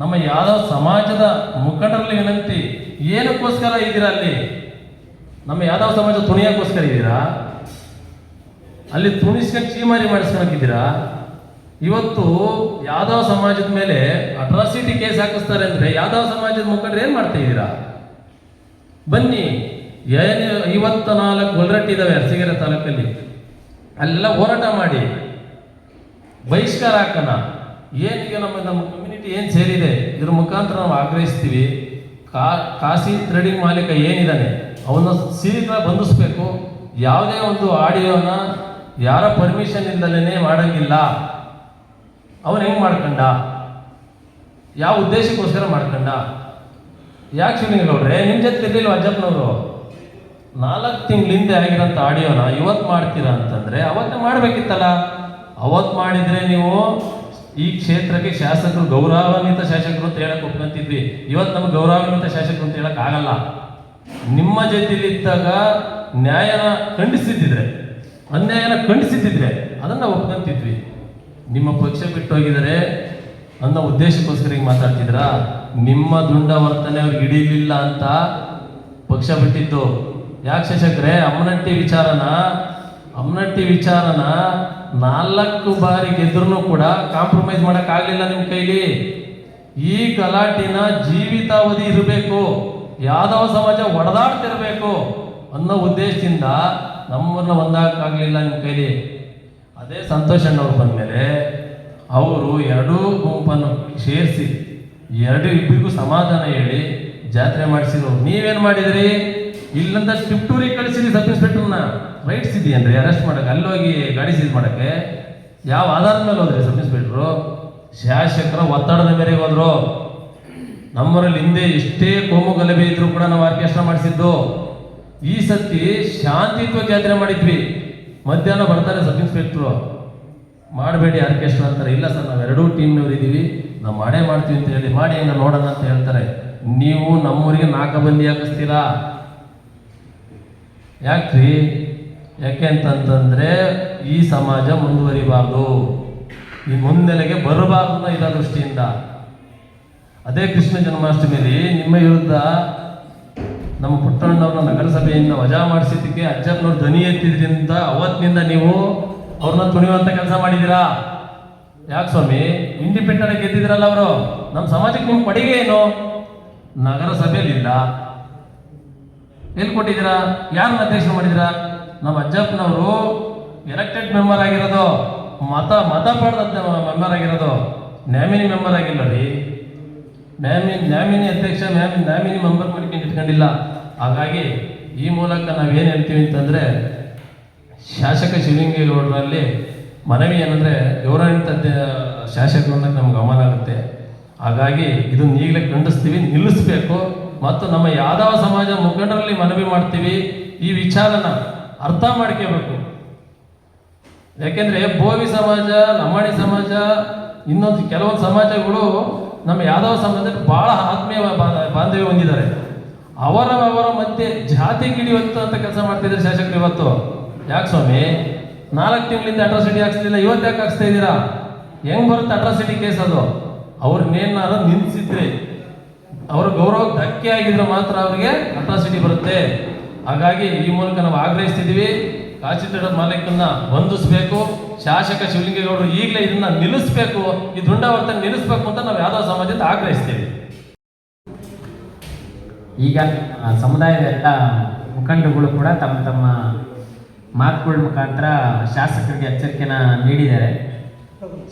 ನಮ್ಮ ಯಾದವ ಸಮಾಜದ ಮುಖಂಡರಲ್ಲಿ ವಿನಂತಿ, ಏನಕ್ಕೋಸ್ಕರ ಇದ್ದೀರಾ ಅಲ್ಲಿ? ನಮ್ಮ ಯಾದವ ಸಮಾಜ ತುಣಿಯೋಕ್ಕೋಸ್ಕರ ಇದ್ದೀರಾ? ಅಲ್ಲಿ ತುಣಿಸ್ಕೊಂಡು ಚೀಮಾರಿ ಮಾಡಿಸ್ಕೊಂಡಿದ್ದೀರಾ? ಇವತ್ತು ಯಾದವ ಸಮಾಜದ ಮೇಲೆ ಅಟ್ರಾಸಿಟಿ ಕೇಸ್ ಹಾಕಿಸ್ತಾರೆ ಅಂದರೆ ಯಾದವ ಸಮಾಜದ ಮುಖಂಡರು ಏನು ಮಾಡ್ತಾ ಇದ್ದೀರಾ? ಬನ್ನಿ, 54 ಗೊಲ್ಲರಟ್ಟಿ ಇದ್ದಾವೆ ಅರಸೀಕೆರೆ ತಾಲೂಕಲ್ಲಿ, ಅಲ್ಲೆಲ್ಲ ಹೋರಾಟ ಮಾಡಿ ಬಹಿಷ್ಕಾರ ಹಾಕೋಣ. ಏನೀಗ ನಮ್ಮ ಕಮ್ಯುನಿಟಿ ಏನು ಸೇರಿದೆ, ಇದ್ರ ಮುಖಾಂತರ ನಾವು ಆಗ್ರಹಿಸ್ತೀವಿ. ಕಾಶಿ ಟ್ರೇಡಿಂಗ್ ಮಾಲೀಕ ಏನಿದ್ದಾನೆ ಅವನ್ನ ಸೀರಿಗಳ ಬಂಧಿಸ್ಬೇಕು. ಯಾವುದೇ ಒಂದು ಆಡಿಯೋನ ಯಾರ ಪರ್ಮಿಷನ್ ಇಲ್ದಲೇ ಮಾಡಂಗಿಲ್ಲ. ಅವನು ಹೆಂಗೆ ಮಾಡ್ಕೊಂಡ? ಯಾವ ಉದ್ದೇಶಕ್ಕೋಸ್ಕರ ಮಾಡ್ಕೊಂಡ? ಯಾಕೆ ಶಿವಲಿಂಗೇಗೌಡ್ರೆ ನಿಮ್ಮ ಜೊತೆ ಇರಲಿಲ್ಲ ಅಜ್ಜಪ್ಪನವರು? 4 ತಿಂಗಳ ಹಿಂದೆ ಆಗಿರೋಂಥ ಆಡಿಯೋನ ಇವತ್ತು ಮಾಡ್ತೀರಾ ಅಂತಂದರೆ ಅವತ್ತೇ ಮಾಡಬೇಕಿತ್ತಲ್ಲ. ಅವತ್ತು ಮಾಡಿದರೆ ನೀವು ಈ ಕ್ಷೇತ್ರಕ್ಕೆ ಶಾಸಕರು ಗೌರವಾನ್ವಿತ ಶಾಸಕರು ಅಂತ ಹೇಳಕ್ಕೆ ಒಪ್ಕೊಂತಿದ್ವಿ. ಇವತ್ತು ನಮ್ಗೆ ಗೌರವಾನ್ವಿತ ಶಾಸಕರು ಅಂತ ಹೇಳಕ್ ಆಗಲ್ಲ. ನಿಮ್ಮ ಜೊತೆಲಿದ್ದಾಗ ನ್ಯಾಯನ ಖಂಡಿಸಿದ್ದಿದ್ರೆ, ಅನ್ಯಾಯನ ಖಂಡಿಸಿದ್ದಿದ್ರೆ ಅದನ್ನು ಒಪ್ಕೊಂತಿದ್ವಿ. ನಿಮ್ಮ ಪಕ್ಷ ಬಿಟ್ಟು ಹೋಗಿದ್ದಾರೆ ಅನ್ನೋ ಉದ್ದೇಶಕ್ಕೋಸ್ಕರ ಹಿಂಗೆ ಮಾತಾಡ್ತಿದ್ರ. ನಿಮ್ಮ ದುಂಡ ವರ್ತನೆ ಅವ್ರಿಗೆ ಹಿಡಿಲಿಲ್ಲ ಅಂತ ಪಕ್ಷ ಬಿಟ್ಟಿದ್ದು. ಯಾಕೆ ಶಾಸಕರೇ? ಅಮ್ಮನಟ್ಟಿ ವಿಚಾರನ 4 ಬಾರಿ ಗೆದ್ರೂ ಕೂಡ ಕಾಂಪ್ರಮೈಸ್ ಮಾಡೋಕ್ಕಾಗಲಿಲ್ಲ ನಿಮ್ಮ ಕೈಲಿ. ಈ ಗಲಾಟಿನ ಜೀವಿತಾವಧಿ ಇರಬೇಕು, ಯಾದವ ಸಮಾಜ ಒಡೆದಾಡ್ತಿರ್ಬೇಕು ಅನ್ನೋ ಉದ್ದೇಶದಿಂದ ನಮ್ಮನ್ನ ಒಂದಾಗಕ್ಕಾಗಲಿಲ್ಲ ನಿಮ್ಮ ಕೈಲಿ. ಅದೇ ಸಂತೋಷ್ ಅಣ್ಣವ್ರು ಬಂದಮೇಲೆ ಅವರು 2 ಗುಂಪನ್ನು ಸೇರಿಸಿ ಇಬ್ಬರಿಗೂ ಸಮಾಧಾನ ಹೇಳಿ ಜಾತ್ರೆ ಮಾಡಿಸಿದ್ರು. ನೀವೇನು ಮಾಡಿದ್ರಿ? ಇಲ್ಲಂತ ಟಿಪ್ಟೂರಿಗೆ ಕಳಿಸಿದ್ರಿ ಸಬ್ ಇನ್ಸ್ಪೆಕ್ಟರ್ನ. ರೈಟ್ಸ್ ಇದೆಯೇನ್ರಿ ಅರೆಸ್ಟ್ ಮಾಡೋಕ್ಕೆ? ಅಲ್ಲೋಗಿ ಗಾಡಿ ಸೀಸ್ ಮಾಡೋಕ್ಕೆ ಯಾವ ಆಧಾರದ ಮೇಲೆ ಹೋದ್ರಿ ಸಬ್ ಇನ್ಸ್ಪೆಕ್ಟ್ರು? ಶಾಸಕರ ಒತ್ತಡದ ಮೇರೆಗೆ ಹೋದ್ರು. ನಮ್ಮರಲ್ಲಿ ಹಿಂದೆ ಎಷ್ಟೇ ಕೋಮು ಗಲಭೆ ಇದ್ರು ಕೂಡ ನಾವು ಆರ್ಕೆಸ್ಟ್ರಾ ಮಾಡಿಸಿದ್ದು. ಈ ಸತಿ ಶಾಂತಿಯುತ ಜಾತ್ರೆ ಮಾಡಿದ್ವಿ. ಮಧ್ಯಾಹ್ನ ಬರ್ತಾರೆ ಸಬ್ ಇನ್ಸ್ಪೆಕ್ಟ್ರು, ಮಾಡಬೇಡಿ ಆರ್ಕೆಸ್ಟ್ರಾ ಅಂತಾರೆ. ಇಲ್ಲ ಸರ್, ನಾವು 2 ಟೀಮ್ನವ್ರು ಇದ್ದೀವಿ, ನಾವು ಮಾಡೇ ಮಾಡ್ತೀವಿ ಅಂತ ಹೇಳಿ ಮಾಡಿ ಹೆಂಗ ನೋಡೋಣ ಅಂತ ಹೇಳ್ತಾರೆ. ನೀವು ನಮ್ಮೂರಿಗೆ 4 ಬಂದಿ ಹಾಕಿಸ್ತೀರಾ? ಯಾಕ್ರಿ? ಯಾಕೆ ಅಂತಂತಂದರೆ ಈ ಸಮಾಜ ಮುಂದುವರಿಬಾರ್ದು, ಈ ಮುನ್ನೆಲೆಗೆ ಬರಬಾರ್ದು ಅನ್ನೋ ಇದ ದೃಷ್ಟಿಯಿಂದ. ಅದೇ ಕೃಷ್ಣ ಜನ್ಮಾಷ್ಟಮಿಯಲ್ಲಿ ನಿಮ್ಮ ವಿರುದ್ಧ ನಮ್ಮ ಪುಟ್ಟಣ್ಣವ್ರನ್ನ ನಗರಸಭೆಯಿಂದ ವಜಾ ಮಾಡಿಸಿದ್ದಕ್ಕೆ ಅಜ್ಜಪ್ಪನವ್ರು ಧ್ವನಿ ಎತ್ತಿದ್ರಿಂದ ಅವತ್ತಿನಿಂದ ನೀವು ಅವ್ರನ್ನ ತುಣಿಯುವಂತ ಕೆಲಸ ಮಾಡಿದ್ದೀರಾ. ಯಾಕೆ ಸ್ವಾಮಿ, ಇಂಡಿಪೆಂಡೆಂಟ್ ಗೆದ್ದಿದ್ರಲ್ಲ ಅವರು, ನಮ್ಮ ಸಮಾಜಕ್ಕೆ ನಿಮ್ಮ ಕೊಡುಗೆ ಏನು? ನಗರಸಭೆಯಲ್ಲಿ ಇಲ್ಲ, ಎಲ್ಲಿ ಕೊಟ್ಟಿದ್ದೀರಾ? ಯಾರನ್ನ ಅಧ್ಯಕ್ಷ ಮಾಡಿದ್ದೀರಾ? ನಮ್ಮ ಅಜ್ಜಪ್ಪನವರು ಎಲೆಕ್ಟೆಡ್ ಮೆಂಬರ್ ಆಗಿರೋದು, ಮತ ಪಡೆದ ಮೆಂಬರ್ ಆಗಿರೋದು, ನ್ಯಾಮಿನಿ ಮೆಂಬರ್ ಆಗಿಲ್ಲ ರೀ. ನ್ಯಾಮಿನಿ ಅಧ್ಯಕ್ಷ ನ್ಯಾಮಿನಿ ಮೆಂಬರ್ ಮಾಡ್ಕೊಂಡು ಇಟ್ಕೊಂಡಿಲ್ಲ. ಹಾಗಾಗಿ ಈ ಮೂಲಕ ನಾವೇನು ಹೇಳ್ತೀವಿ ಅಂತಂದರೆ, ಶಾಸಕ ಶಿವಲಿಂಗೇಗೌಡರಲ್ಲಿ ಮನವಿ ಏನಂದರೆ, ಗೌರವಾನ್ವಿತ ಶಾಸಕರನ್ನ ನಮ್ಗೆ ಗಮನ ಆಗುತ್ತೆ. ಹಾಗಾಗಿ ಇದನ್ನು ಈಗಲೇ ಖಂಡಿಸ್ತೀವಿ, ನಿಲ್ಲಿಸ್ಬೇಕು. ಮತ್ತು ನಮ್ಮ ಯಾದವ ಸಮಾಜ ಮುಖಂಡರಲ್ಲಿ ಮನವಿ ಮಾಡ್ತೀವಿ, ಈ ವಿಚಾರನ ಅರ್ಥ ಮಾಡ್ಕೋಬೇಕು. ಯಾಕೆಂದರೆ ಬೋವಿ ಸಮಾಜ, ಲಂಬಾಣಿ ಸಮಾಜ, ಇನ್ನೊಂದು ಕೆಲವೊಂದು ಸಮಾಜಗಳು ನಮ್ಮ ಯಾದವ ಸಮಾಜದಲ್ಲಿ ಭಾಳ ಆತ್ಮೀಯ ಬಾಂಧವ್ಯ ಹೊಂದಿದ್ದಾರೆ. ಅವರ ಮಧ್ಯೆ ಜಾತಿ ಗಿಡಿಯುವಂತ ಕೆಲಸ ಮಾಡ್ತಿದ್ದಾರೆ ಶಾಸಕರು ಇವತ್ತು. ಯಾಕೆ ಸ್ವಾಮಿ, 4 ತಿಂಗಳಿಂದ ಅಟ್ರಾಸಿಟಿ ಹಾಕ್ಸ್ಲಿಲ್ಲ, ಇವತ್ತು ಯಾಕೆ ಹಾಕ್ಸ್ತಾ ಇದ್ದೀರಾ? ಹೆಂಗ್ ಬರುತ್ತೆ ಅಟ್ರಾಸಿಟಿ ಕೇಸ್? ಅದು ಅವ್ರನ್ನೇನಾದ್ರು ನಿಲ್ಲಿಸಿದ್ರೆ, ಅವ್ರ ಗೌರವಕ್ಕೆ ಧಕ್ಕೆ ಆಗಿದ್ರೆ ಮಾತ್ರ ಅವ್ರಿಗೆ ಅಟ್ರಾಸಿಟಿ ಬರುತ್ತೆ. ಹಾಗಾಗಿ ಈ ಮೂಲಕ ನಾವು ಆಗ್ರಹಿಸ್ತಿದ್ದೀವಿ, ಕಾಶಿತೇಡರ್ ಮಾಲೀಕನ್ನ ಬಂಧಿಸಬೇಕು. ಶಾಸಕ ಶಿವಲಿಂಗೇಗೌಡರು ಈಗಲೇ ಇದನ್ನ ನಿಲ್ಲಿಸಬೇಕು, ಈ ದುಂಡಾವರ್ತನೆ ನಿಲ್ಲಿಸಬೇಕು ಅಂತ ನಾವು ಯಾದವ ಸಮಾಜದಿಂದ ಆಗ್ರಹಿಸ್ತೀವಿ. ಈಗ ಸಮುದಾಯದ ಎಲ್ಲ ಮುಖಂಡರುಗಳು ಕೂಡ ತಮ್ಮ ತಮ್ಮ ಮಾತುಗಳ ಮುಖಾಂತರ ಶಾಸಕರಿಗೆ ಎಚ್ಚರಿಕೆನ ನೀಡಿದ್ದಾರೆ.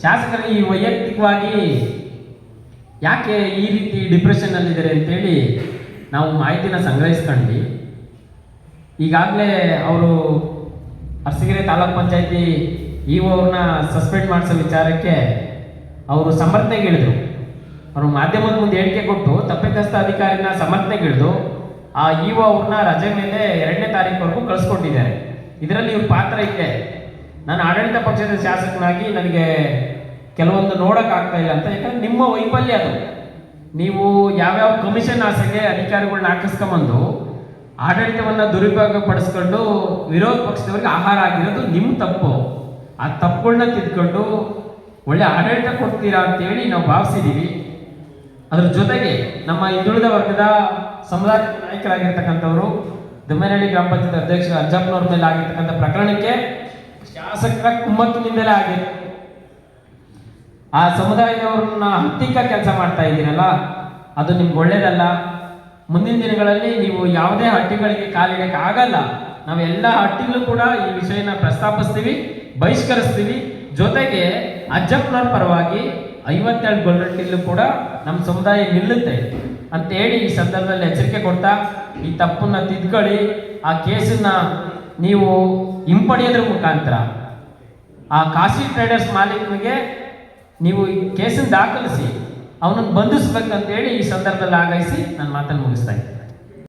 ಶಾಸಕರು ಈ ವೈಯಕ್ತಿಕವಾಗಿ ಯಾಕೆ ಈ ರೀತಿ ಡಿಪ್ರೆಷನ್ನಲ್ಲಿದ್ದಾರೆ ಅಂತೇಳಿ ನಾವು ಮಾಹಿತಿನ ಸಂಗ್ರಹಿಸ್ಕೊಂಡ್ವಿ. ಈಗಾಗಲೇ ಅವರು ಅರಸೀಕೆರೆ ತಾಲೂಕ್ ಪಂಚಾಯತಿ ಅವ್ರನ್ನ ಸಸ್ಪೆಂಡ್ ಮಾಡಿಸೋ ವಿಚಾರಕ್ಕೆ ಅವರು ಸಮರ್ಥನೆಗಿಳಿದ್ರು. ಅವರು ಮಾಧ್ಯಮದ ಮುಂದೆ ಹೇಳಿಕೆ ಕೊಟ್ಟು ತಪ್ಪಿತಸ್ಥ ಅಧಿಕಾರಿನ ಸಮರ್ಥನೆಗಿಳಿದು ಆ ಅವ್ರನ್ನ ರಜೆ ಮೇಲೆ 2ನೇ ತಾರೀಕುವರೆಗೂ ಕಳಿಸ್ಕೊಟ್ಟಿದ್ದಾರೆ. ಇದರಲ್ಲಿ ಇವ್ರ ಪಾತ್ರ ಇದೆ. ನಾನು ಆಡಳಿತ ಪಕ್ಷದ ಶಾಸಕನಾಗಿ ನನಗೆ ಕೆಲವೊಂದು ನೋಡೋಕ್ಕಾಗ್ತಾ ಇಲ್ಲ ಅಂತ. ಯಾಕಂದ್ರೆ ನಿಮ್ಮ ವೈಫಲ್ಯ ಅದು. ನೀವು ಯಾವ್ಯಾವ ಕಮಿಷನ್ ಆಸೆಗೆ ಅಧಿಕಾರಿಗಳನ್ನ ಹಾಕಿಸ್ಕೊಂಬಂದು ಆಡಳಿತವನ್ನು ದುರುಪಯೋಗ ಪಡಿಸ್ಕೊಂಡು ವಿರೋಧ ಪಕ್ಷದವರಿಗೆ ಆಹಾರ ಆಗಿರೋದು ನಿಮ್ಮ ತಪ್ಪು. ಆ ತಪ್ಪುಗಳನ್ನ ತಿದ್ಕೊಂಡು ಒಳ್ಳೆ ಆಡಳಿತ ಕೊಡ್ತೀರಾ ಅಂತೇಳಿ ನಾವು ಭಾವಿಸಿದ್ದೀವಿ. ಅದ್ರ ಜೊತೆಗೆ ನಮ್ಮ ಹಿಂದುಳಿದ ವರ್ಗದ ಸಮುದಾಯ ನಾಯಕರಾಗಿರ್ತಕ್ಕಂಥವ್ರು ದೊಮ್ಮೇನಹಳ್ಳಿ ಗ್ರಾಮ ಪಂಚಾಯತ್ ಅಧ್ಯಕ್ಷ ಅಜ್ಜಪ್ಪನವ್ರ ಮೇಲೆ ಆಗಿರ್ತಕ್ಕಂಥ ಪ್ರಕರಣಕ್ಕೆ ಶಾಸಕರ ಕುಮ್ಮಕ್ಕಿನಿಂದಲೇ ಆಗಿದೆ. ಆ ಸಮುದಾಯದವ್ರನ್ನ ಹತ್ತಿಕ್ಕ ಕೆಲಸ ಮಾಡ್ತಾ ಇದ್ದೀರಲ್ಲ, ಅದು ನಿಮ್ಗೆ ಒಳ್ಳೇದಲ್ಲ. ಮುಂದಿನ ದಿನಗಳಲ್ಲಿ ನೀವು ಯಾವುದೇ ಹಟ್ಟಿಗಳಿಗೆ ಕಾಲಿಡಕ್ಕೆ ಆಗಲ್ಲ. ನಾವೆಲ್ಲ ಹಟ್ಟಿಗಳು ಕೂಡ ಈ ವಿಷಯನ ಪ್ರಸ್ತಾಪಿಸ್ತೀವಿ, ಬಹಿಷ್ಕರಿಸ್ತೀವಿ. ಜೊತೆಗೆ ಅಜ್ಜಪ್ಪನವ್ರ ಪರವಾಗಿ 57 ಗೊಲ್ರಟ್ಟಿಲ್ಲೂ ಕೂಡ ನಮ್ಮ ಸಮುದಾಯ ನಿಲ್ಲುತ್ತೆ ಅಂತ ಹೇಳಿ ಈ ಸಂದರ್ಭದಲ್ಲಿ ಎಚ್ಚರಿಕೆ ಕೊಡ್ತಾ, ಈ ತಪ್ಪನ್ನ ತಿದ್ಕೊಳ್ಳಿ. ಆ ಕೇಸನ್ನ ನೀವು ಹಿಂಪಡೆಯೋದ್ರ ಮುಖಾಂತರ ಆ ಕಾಶಿ ಟ್ರೇಡರ್ಸ್ ಮಾಲೀಕನಿಗೆ ನೀವು ಈ ಕೇಸನ್ನು ದಾಖಲಿಸಿ ಅವನನ್ನು ಬಂಧಿಸ್ಬೇಕಂತೇಳಿ ಈ ಸಂದರ್ಭದಲ್ಲಿ ಆಗ್ರಹಿಸಿ ನನ್ನ ಮಾತನ್ನು ಮುಗಿಸ್ತಾ ಇದ್ದೀನಿ.